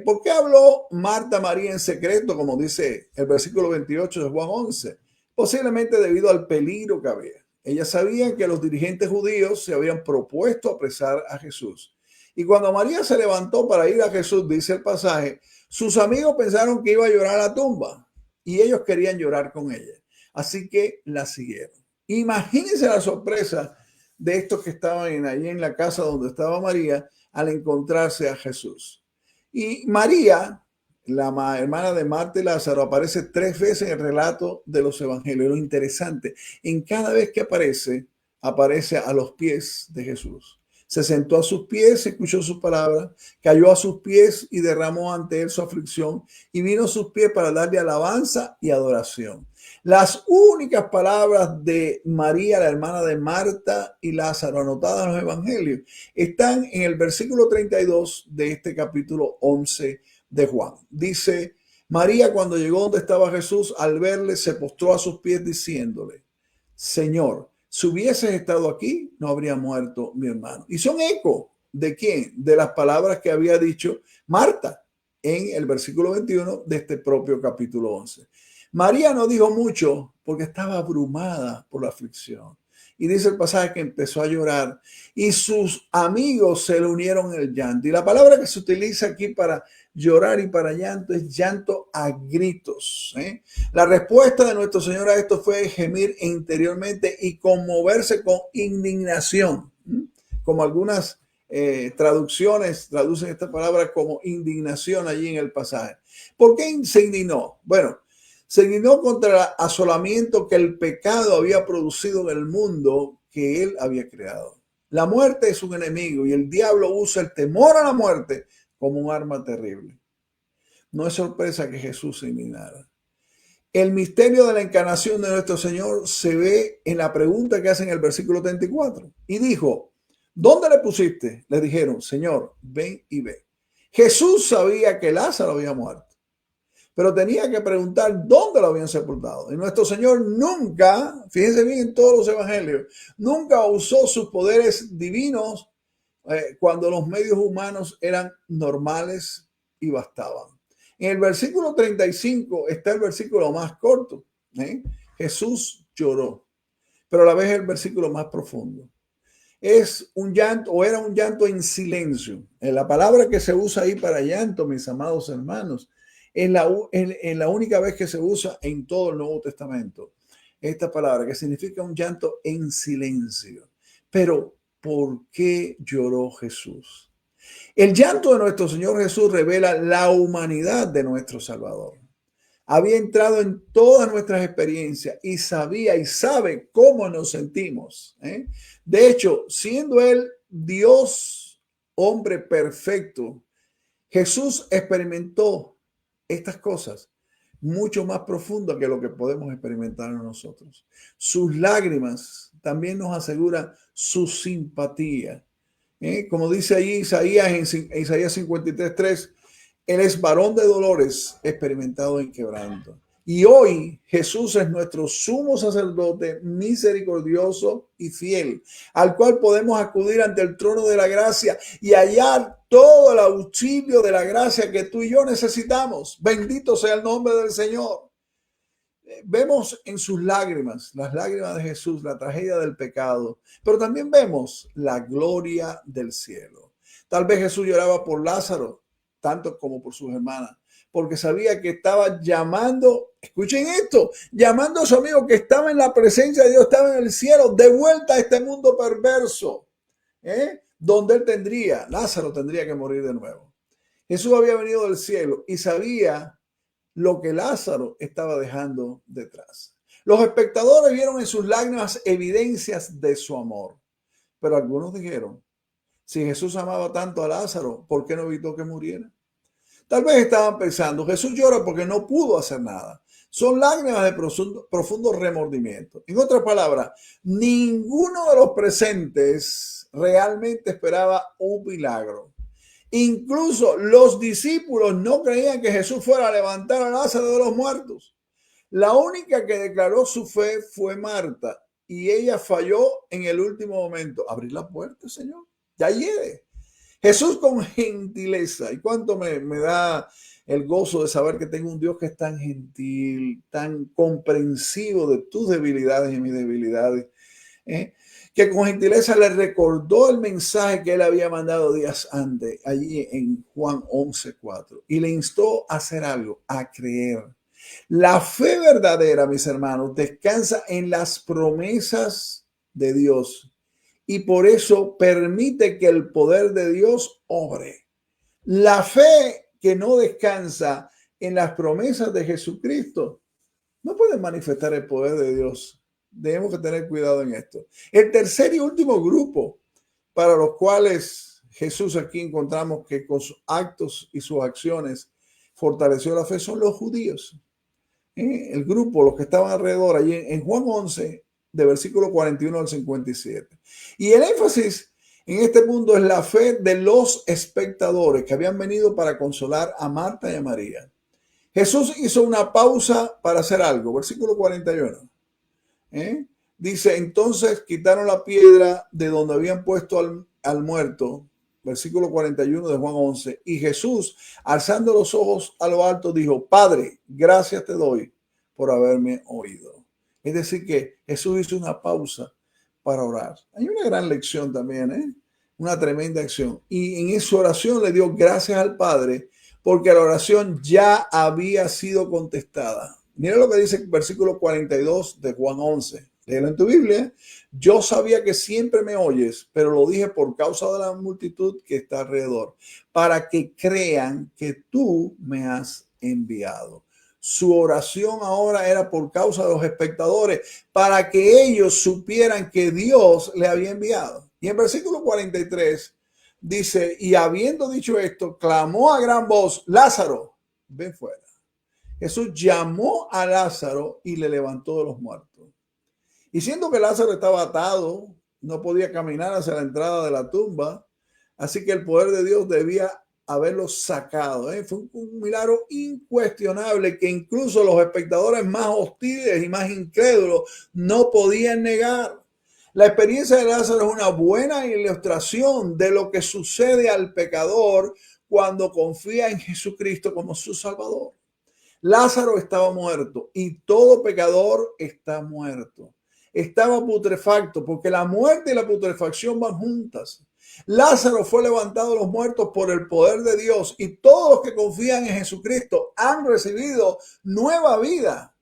¿Por qué habló Marta a María en secreto, como dice el versículo 28 de Juan 11? Posiblemente debido al peligro que había. Ellas sabían que los dirigentes judíos se habían propuesto apresar a Jesús. Y cuando María se levantó para ir a Jesús, dice el pasaje, sus amigos pensaron que iba a llorar a la tumba y ellos querían llorar con ella. Así que la siguieron. Imagínense la sorpresa de estos que estaban allí en la casa donde estaba María al encontrarse a Jesús. Y María, la hermana de Marta y Lázaro, aparece 3 veces en el relato de los evangelios. Lo interesante, en cada vez que aparece a los pies de Jesús. Se sentó a sus pies, escuchó sus palabras, cayó a sus pies y derramó ante él su aflicción y vino a sus pies para darle alabanza y adoración. Las únicas palabras de María, la hermana de Marta y Lázaro, anotadas en los evangelios, están en el versículo 32 de este capítulo 11 de Juan. Dice, María cuando llegó donde estaba Jesús, al verle se postró a sus pies diciéndole, Señor, si hubieses estado aquí, no habría muerto mi hermano. Y son eco ¿de quién? De las palabras que había dicho Marta en el versículo 21 de este propio capítulo 11. María no dijo mucho porque estaba abrumada por la aflicción. Y dice el pasaje que empezó a llorar y sus amigos se le unieron en el llanto. Y la palabra que se utiliza aquí para llorar y para llanto es llanto a gritos. La respuesta de nuestro Señor a esto fue gemir interiormente y conmoverse con indignación. Como algunas traducciones traducen esta palabra como indignación allí en el pasaje. ¿Por qué se indignó? Bueno, se indignó contra el asolamiento que el pecado había producido en el mundo que él había creado. La muerte es un enemigo y el diablo usa el temor a la muerte como un arma terrible. No es sorpresa que Jesús se indignara. El misterio de la encarnación de nuestro Señor se ve en la pregunta que hace en el versículo 34. Y dijo, ¿dónde le pusiste? Le dijeron, Señor, ven y ve. Jesús sabía que Lázaro había muerto, pero tenía que preguntar dónde lo habían sepultado. Y nuestro Señor nunca, fíjense bien en todos los evangelios, nunca usó sus poderes divinos cuando los medios humanos eran normales y bastaban. En el versículo 35 está el versículo más corto. Jesús lloró, pero a la vez es el versículo más profundo. Es un llanto o era un llanto en silencio. La palabra que se usa ahí para llanto, mis amados hermanos, es la única vez que se usa en todo el Nuevo Testamento. esta palabra que significa un llanto en silencio. Pero, ¿por qué lloró Jesús? El llanto de nuestro Señor Jesús revela la humanidad de nuestro Salvador. Había entrado en todas nuestras experiencias y sabía y sabe cómo nos sentimos. De hecho, siendo Él Dios, hombre perfecto, Jesús experimentó estas cosas mucho más profundas que lo que podemos experimentar nosotros. Sus lágrimas también nos aseguran su simpatía. Como dice ahí Isaías en Isaías 53:3, Él es varón de dolores, experimentado en quebranto. Y hoy Jesús es nuestro sumo sacerdote misericordioso y fiel, al cual podemos acudir ante el trono de la gracia y hallar todo el auxilio de la gracia que tú y yo necesitamos. Bendito sea el nombre del Señor. Vemos en sus lágrimas, las lágrimas de Jesús, la tragedia del pecado, pero también vemos la gloria del cielo. Tal vez Jesús lloraba por Lázaro, tanto como por sus hermanas, porque sabía que estaba llamando, escuchen esto, llamando a su amigo que estaba en la presencia de Dios, estaba en el cielo, de vuelta a este mundo perverso, donde Lázaro tendría que morir de nuevo. Jesús había venido del cielo y sabía lo que Lázaro estaba dejando detrás. Los espectadores vieron en sus lágrimas evidencias de su amor, pero algunos dijeron, si Jesús amaba tanto a Lázaro, ¿por qué no evitó que muriera? Tal vez estaban pensando, Jesús llora porque no pudo hacer nada. Son lágrimas de profundo remordimiento. En otras palabras, ninguno de los presentes realmente esperaba un milagro. Incluso los discípulos no creían que Jesús fuera a levantar a Lázaro de los muertos. La única que declaró su fe fue Marta, y ella falló en el último momento. Abrir la puerta, Señor, ya llegue. Jesús con gentileza, y cuánto me da el gozo de saber que tengo un Dios que es tan gentil, tan comprensivo de tus debilidades y mis debilidades, que con gentileza le recordó el mensaje que él había mandado días antes, allí en Juan 11:4, y le instó a hacer algo, a creer. La fe verdadera, mis hermanos, descansa en las promesas de Dios y por eso permite que el poder de Dios obre. La fe que no descansa en las promesas de Jesucristo no puede manifestar el poder de Dios. Debemos que tener cuidado en esto. El tercer y último grupo para los cuales Jesús aquí encontramos que con sus actos y sus acciones fortaleció la fe son los judíos. El grupo, los que estaban alrededor, allí en Juan 11, de versículo 41 al 57. Y el énfasis en este punto es la fe de los espectadores que habían venido para consolar a Marta y a María. Jesús hizo una pausa para hacer algo. Versículo 41. Dice, entonces quitaron la piedra de donde habían puesto al muerto. Versículo 41 de Juan 11. Y Jesús, alzando los ojos a lo alto, dijo, Padre, gracias te doy por haberme oído. Es decir, que Jesús hizo una pausa para orar. Hay una gran lección también, una tremenda acción. Y en esa oración le dio gracias al Padre porque la oración ya había sido contestada. Mira lo que dice el versículo 42 de Juan 11. Léelo en tu Biblia. Yo sabía que siempre me oyes, pero lo dije por causa de la multitud que está alrededor, para que crean que tú me has enviado. Su oración ahora era por causa de los espectadores, para que ellos supieran que Dios le había enviado. Y en versículo 43 dice, y habiendo dicho esto, clamó a gran voz, Lázaro, ven fuera. Jesús llamó a Lázaro y le levantó de los muertos. Y siendo que Lázaro estaba atado, no podía caminar hacia la entrada de la tumba, así que el poder de Dios debía haberlo sacado. Fue un milagro incuestionable que incluso los espectadores más hostiles y más incrédulos no podían negar. La experiencia de Lázaro es una buena ilustración de lo que sucede al pecador cuando confía en Jesucristo como su Salvador. Lázaro estaba muerto y todo pecador está muerto. Estaba putrefacto porque la muerte y la putrefacción van juntas. Lázaro fue levantado de los muertos por el poder de Dios y todos los que confían en Jesucristo han recibido nueva vida.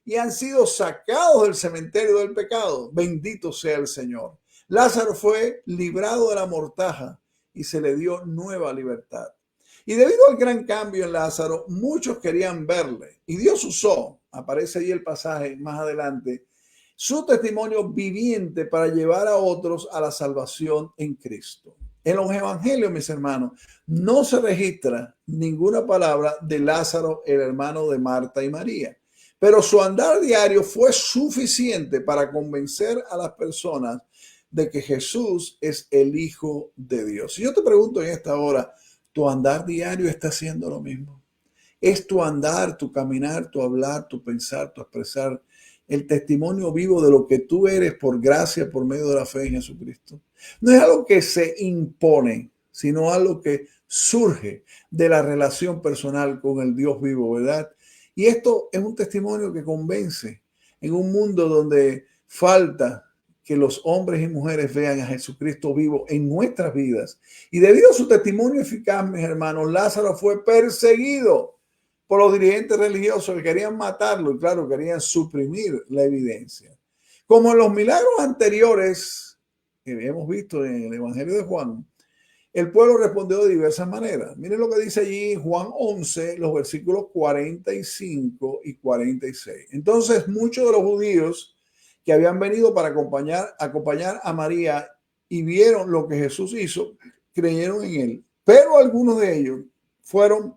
y han sido sacados del cementerio del pecado. Bendito sea el Señor. Lázaro fue librado de la mortaja y se le dio nueva libertad. Y debido al gran cambio en Lázaro, muchos querían verle. Y Dios usó, aparece ahí el pasaje más adelante, su testimonio viviente para llevar a otros a la salvación en Cristo. En los evangelios, mis hermanos, no se registra ninguna palabra de Lázaro, el hermano de Marta y María. Pero su andar diario fue suficiente para convencer a las personas de que Jesús es el Hijo de Dios. Y yo te pregunto en esta hora, ¿tu andar diario está haciendo lo mismo? ¿Es tu andar, tu caminar, tu hablar, tu pensar, tu expresar el testimonio vivo de lo que tú eres por gracia, por medio de la fe en Jesucristo? No es algo que se impone, sino algo que surge de la relación personal con el Dios vivo, ¿verdad? Y esto es un testimonio que convence en un mundo donde falta que los hombres y mujeres vean a Jesucristo vivo en nuestras vidas. Y debido a su testimonio eficaz, mis hermanos, Lázaro fue perseguido por los dirigentes religiosos que querían matarlo y, claro, querían suprimir la evidencia. Como en los milagros anteriores que hemos visto en el Evangelio de Juan, el pueblo respondió de diversas maneras. Miren lo que dice allí Juan 11, los versículos 45 y 46. Entonces, muchos de los judíos que habían venido para acompañar a María y vieron lo que Jesús hizo, creyeron en él. Pero algunos de ellos fueron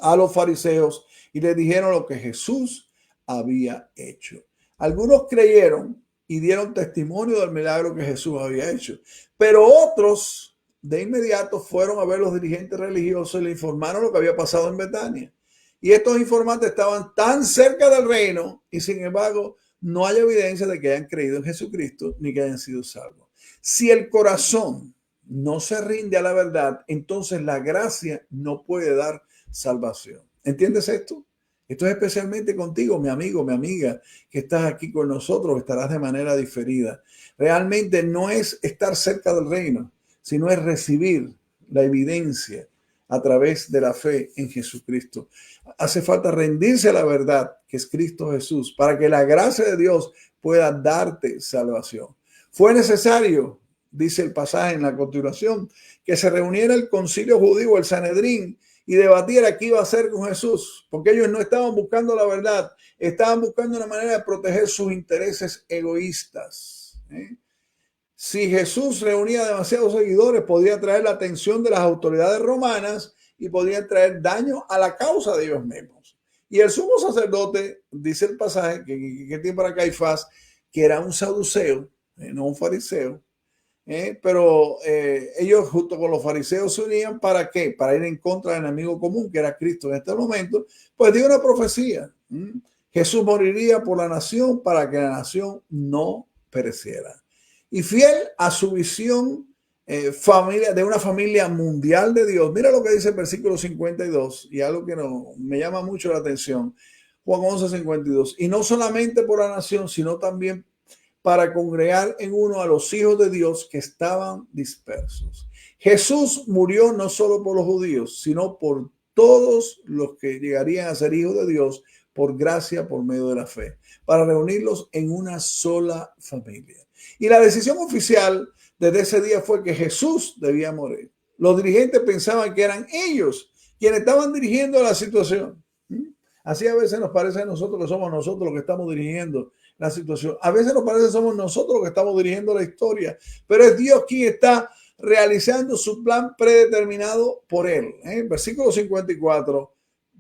a los fariseos y les dijeron lo que Jesús había hecho. Algunos creyeron y dieron testimonio del milagro que Jesús había hecho, pero otros de inmediato fueron a ver los dirigentes religiosos y le informaron lo que había pasado en Betania. Y estos informantes estaban tan cerca del reino y sin embargo no hay evidencia de que hayan creído en Jesucristo ni que hayan sido salvos. Si el corazón no se rinde a la verdad, entonces la gracia no puede dar salvación. ¿Entiendes esto? Esto es especialmente contigo, mi amigo, mi amiga, que estás aquí con nosotros, estarás de manera diferida. Realmente no es estar cerca del reino, sino es recibir la evidencia a través de la fe en Jesucristo. Hace falta rendirse a la verdad, que es Cristo Jesús, para que la gracia de Dios pueda darte salvación. Fue necesario, dice el pasaje en la continuación, que se reuniera el concilio judío, el Sanedrín, y debatiera qué iba a hacer con Jesús, porque ellos no estaban buscando la verdad, estaban buscando una manera de proteger sus intereses egoístas. Si Jesús reunía demasiados seguidores, podría traer la atención de las autoridades romanas y podría traer daño a la causa de ellos mismos. Y el sumo sacerdote, dice el pasaje, que tiene para Caifás, que era un saduceo, no un fariseo, pero ellos junto con los fariseos se unían ¿para qué? Para ir en contra del enemigo común, que era Cristo en este momento. Pues dio una profecía. Jesús moriría por la nación para que la nación no pereciera. Y fiel a su visión de una familia mundial de Dios. Mira lo que dice el versículo 52 y algo que me llama mucho la atención. Juan 11:52. Y no solamente por la nación, sino también para congregar en uno a los hijos de Dios que estaban dispersos. Jesús murió no solo por los judíos, sino por todos los que llegarían a ser hijos de Dios por gracia, por medio de la fe, para reunirlos en una sola familia. Y la decisión oficial desde ese día fue que Jesús debía morir. Los dirigentes pensaban que eran ellos quienes estaban dirigiendo la situación. Así a veces nos parece a nosotros que somos nosotros los que estamos dirigiendo la situación. A veces nos parece que somos nosotros los que estamos dirigiendo la historia, pero es Dios quien está realizando su plan predeterminado por él. Versículo 54.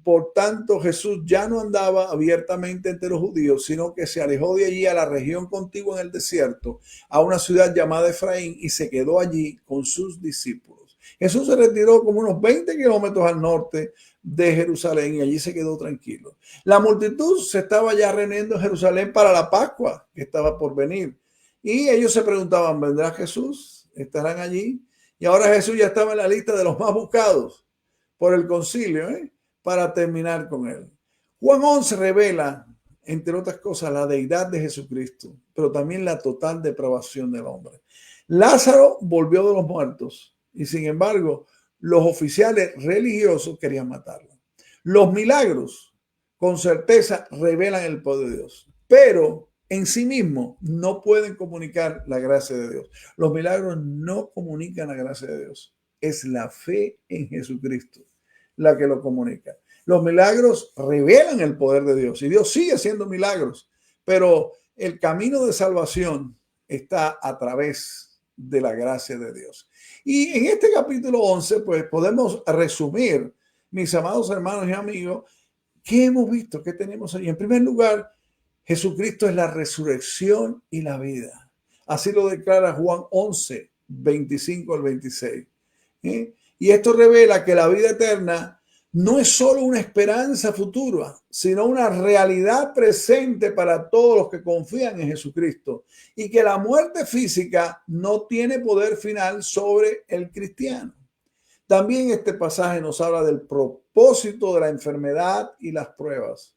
Por tanto, Jesús ya no andaba abiertamente entre los judíos, sino que se alejó de allí a la región contigua en el desierto, a una ciudad llamada Efraín, y se quedó allí con sus discípulos. Jesús se retiró como unos 20 kilómetros al norte de Jerusalén y allí se quedó tranquilo. La multitud se estaba ya reuniendo en Jerusalén para la Pascua que estaba por venir. Y ellos se preguntaban, ¿vendrá Jesús? ¿Estarán allí? Y ahora Jesús ya estaba en la lista de los más buscados por el concilio, para terminar con él. Juan 11 revela, entre otras cosas, la deidad de Jesucristo, pero también la total depravación del hombre. Lázaro volvió de los muertos y sin embargo los oficiales religiosos querían matarlo. Los milagros con certeza revelan el poder de Dios, pero en sí mismos no pueden comunicar la gracia de Dios. Los milagros no comunican la gracia de Dios. Es la fe en Jesucristo la que lo comunica. Los milagros revelan el poder de Dios y Dios sigue haciendo milagros, pero el camino de salvación está a través de la gracia de Dios. Y en este capítulo 11, pues podemos resumir, mis amados hermanos y amigos, ¿qué hemos visto? ¿Qué tenemos ahí? En primer lugar, Jesucristo es la resurrección y la vida. Así lo declara Juan 11, 25 al 26. Y esto revela que la vida eterna no es solo una esperanza futura, sino una realidad presente para todos los que confían en Jesucristo, y que la muerte física no tiene poder final sobre el cristiano. También este pasaje nos habla del propósito de la enfermedad y las pruebas.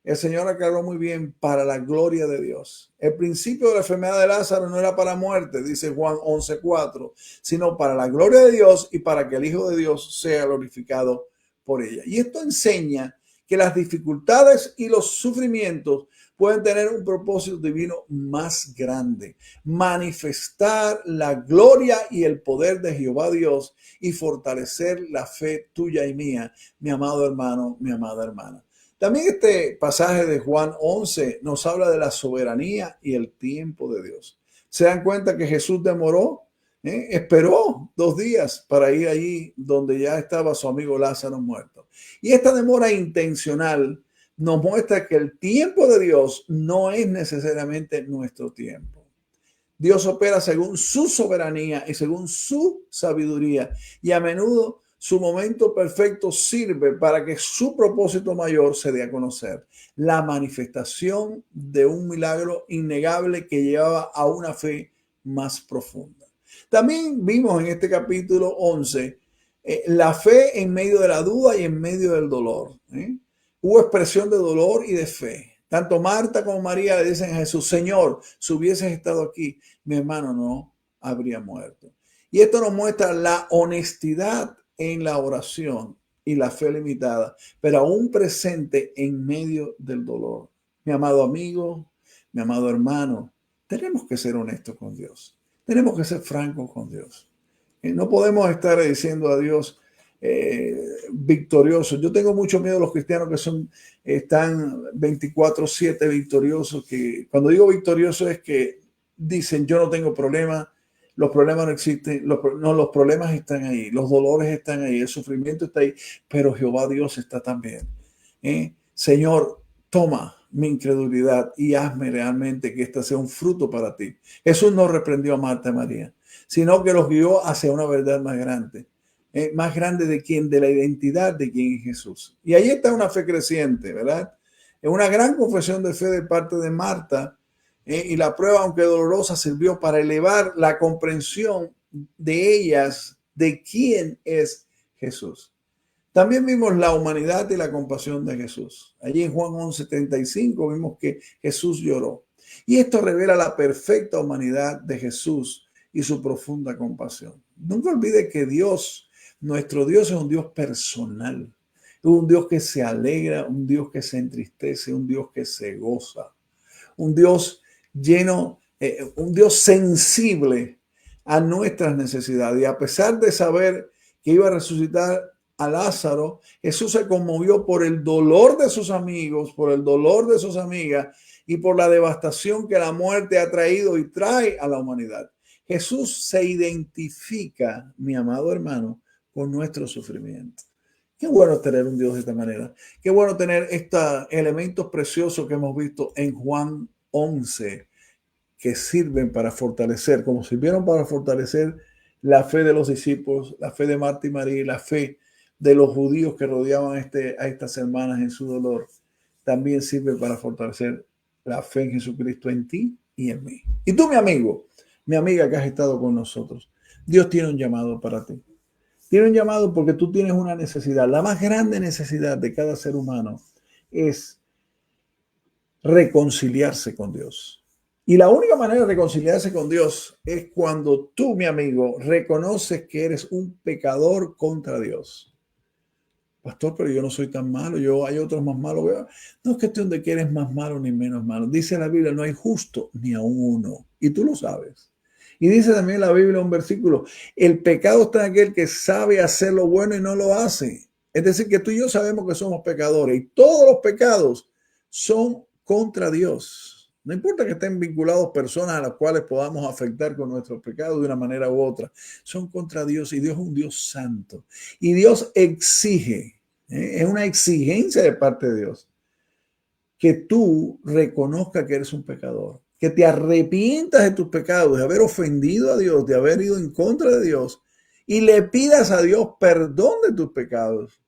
El Señor aclaró muy bien: para la gloria de Dios. El principio de la enfermedad de Lázaro no era para muerte, dice Juan 11:4, sino para la gloria de Dios y para que el Hijo de Dios sea glorificado por ella. Y esto enseña que las dificultades y los sufrimientos pueden tener un propósito divino más grande: manifestar la gloria y el poder de Jehová Dios y fortalecer la fe tuya y mía, mi amado hermano, mi amada hermana. También este pasaje de Juan 11 nos habla de la soberanía y el tiempo de Dios. ¿Se dan cuenta que Jesús demoró? Esperó 2 días para ir allí donde ya estaba su amigo Lázaro muerto. Y esta demora intencional nos muestra que el tiempo de Dios no es necesariamente nuestro tiempo. Dios opera según su soberanía y según su sabiduría, y a menudo su momento perfecto sirve para que su propósito mayor se dé a conocer: la manifestación de un milagro innegable que llevaba a una fe más profunda. También vimos en este capítulo 11 la fe en medio de la duda y en medio del dolor. Hubo expresión de dolor y de fe. Tanto Marta como María le dicen a Jesús: Señor, si hubieses estado aquí, mi hermano no habría muerto. Y esto nos muestra la honestidad en la oración y la fe limitada, pero aún presente en medio del dolor. Mi amado amigo, mi amado hermano, tenemos que ser honestos con Dios. Tenemos que ser francos con Dios. No podemos estar diciendo a Dios victoriosos. Yo tengo mucho miedo a los cristianos que están 24/7 victoriosos, que cuando digo victorioso es que dicen: yo no tengo problema. Los problemas no existen, los problemas están ahí, los dolores están ahí, el sufrimiento está ahí, pero Jehová Dios está también. Señor, toma mi incredulidad y hazme realmente que esta sea un fruto para ti. Jesús no reprendió a Marta y María, sino que los guió hacia una verdad más grande. ¿Más grande de quién? De la identidad de quién es Jesús. Y ahí está una fe creciente, ¿verdad? Es una gran confesión de fe de parte de Marta. Y la prueba, aunque dolorosa, sirvió para elevar la comprensión de ellas de quién es Jesús. También vimos la humanidad y la compasión de Jesús. Allí en Juan 11:35 vimos que Jesús lloró. Y esto revela la perfecta humanidad de Jesús y su profunda compasión. Nunca olvide que Dios, nuestro Dios, es un Dios personal. Es un Dios que se alegra, un Dios que se entristece, un Dios que se goza. Un Dios lleno, un Dios sensible a nuestras necesidades. Y a pesar de saber que iba a resucitar a Lázaro, Jesús se conmovió por el dolor de sus amigos, por el dolor de sus amigas y por la devastación que la muerte ha traído y trae a la humanidad. Jesús se identifica, mi amado hermano, con nuestro sufrimiento. Qué bueno tener un Dios de esta manera. Qué bueno tener estos elementos preciosos que hemos visto en Juan 11, que sirven para fortalecer, como sirvieron para fortalecer la fe de los discípulos, la fe de Marta y María y la fe de los judíos que rodeaban a estas hermanas en su dolor. También sirve para fortalecer la fe en Jesucristo en ti y en mí. Y tú, mi amigo, mi amiga que has estado con nosotros, Dios tiene un llamado para ti. Tiene un llamado porque tú tienes una necesidad. La más grande necesidad de cada ser humano es reconciliarse con Dios. Y la única manera de reconciliarse con Dios es cuando tú, mi amigo, reconoces que eres un pecador contra Dios. Pastor, pero yo no soy tan malo, hay otros más malos. No es cuestión de que eres más malo ni menos malo. Dice la Biblia, no hay justo ni a uno. Y tú lo sabes. Y dice también la Biblia un versículo, el pecado está en aquel que sabe hacer lo bueno y no lo hace. Es decir, que tú y yo sabemos que somos pecadores y todos los pecados son contra Dios. No importa que estén vinculados personas a las cuales podamos afectar con nuestros pecados de una manera u otra. Son contra Dios y Dios es un Dios santo. Y Dios exige, es una exigencia de parte de Dios, que tú reconozcas que eres un pecador, que te arrepientas de tus pecados, de haber ofendido a Dios, de haber ido en contra de Dios y le pidas a Dios perdón de tus pecados.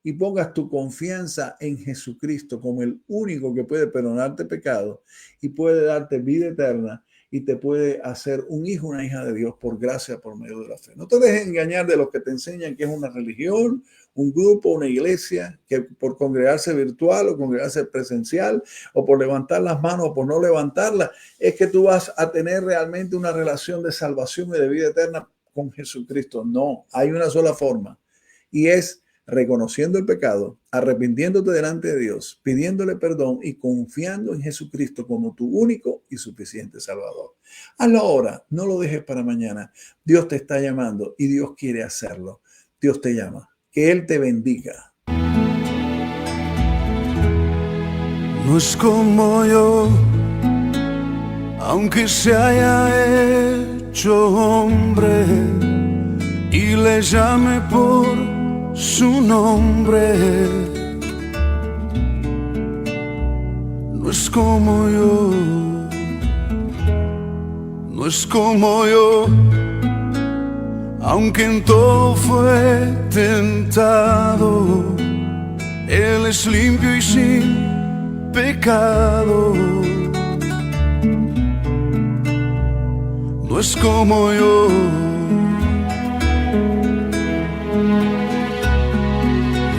Y pongas tu confianza en Jesucristo como el único que puede perdonarte pecado y puede darte vida eterna y te puede hacer un hijo, una hija de Dios por gracia, por medio de la fe. No te dejes engañar de los que te enseñan que es una religión, un grupo, una iglesia, que por congregarse virtual o congregarse presencial o por levantar las manos o por no levantarlas, es que tú vas a tener realmente una relación de salvación y de vida eterna con Jesucristo. No, hay una sola forma y es reconociendo el pecado, arrepintiéndote delante de Dios, pidiéndole perdón y confiando en Jesucristo como tu único y suficiente Salvador. Hazlo ahora, no lo dejes para mañana. Dios te está llamando y Dios quiere hacerlo. Dios te llama. Que Él te bendiga. No es como yo, aunque se haya hecho hombre y le llame por su nombre. No es como yo, no es como yo, aunque en todo fue tentado, Él es limpio y sin pecado. No es como yo,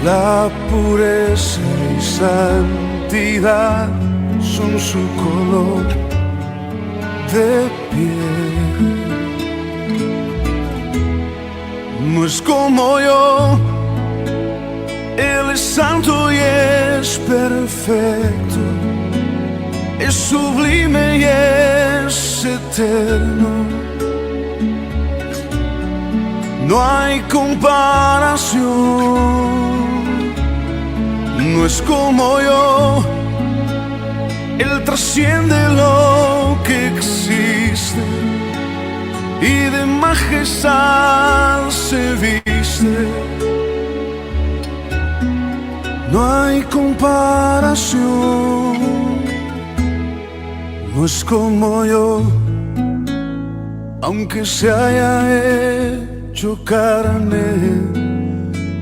la pureza y santidad son su color de piel. No es como yo, Él es santo y es perfecto, es sublime y es eterno. No hay comparación. No es como yo, Él trasciende lo que existe y de majestad se viste. No hay comparación. No es como yo, aunque se haya hecho carne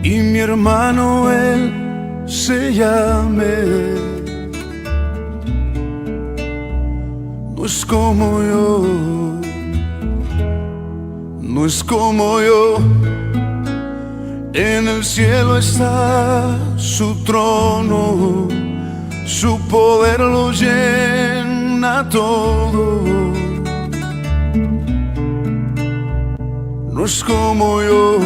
y mi hermano Él se llame. No es como yo, no es como yo. En el cielo está su trono, su poder lo llena todo. No es como yo,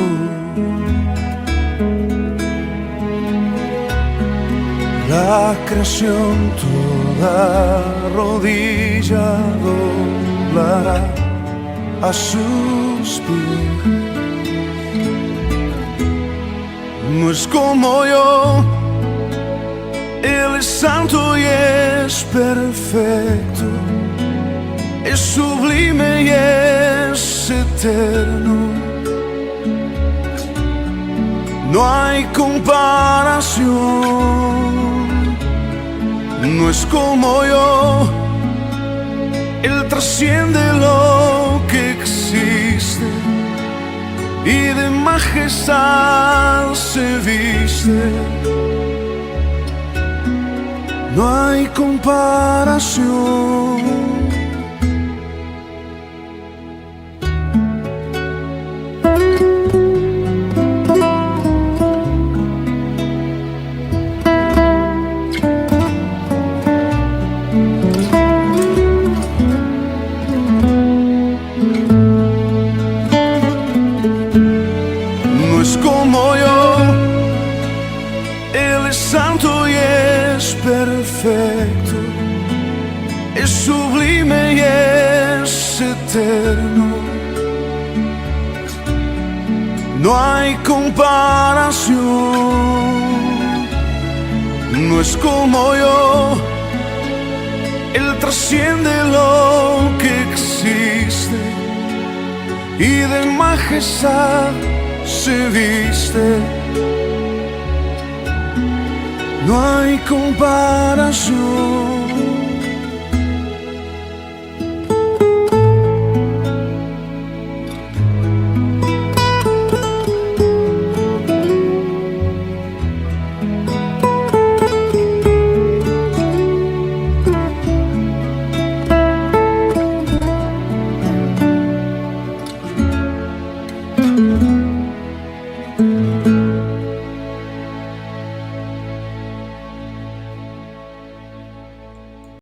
la creación toda rodilla doblará a sus pies. No es como yo, Él es santo y es perfecto, es sublime y es eterno. No hay comparación. No es como yo, Él trasciende lo que existe y de majestad se viste. No hay comparación. es sublime y es eterno. No hay comparación, no es como yo. Él trasciende lo que existe y de majestad se viste. No hay comparación.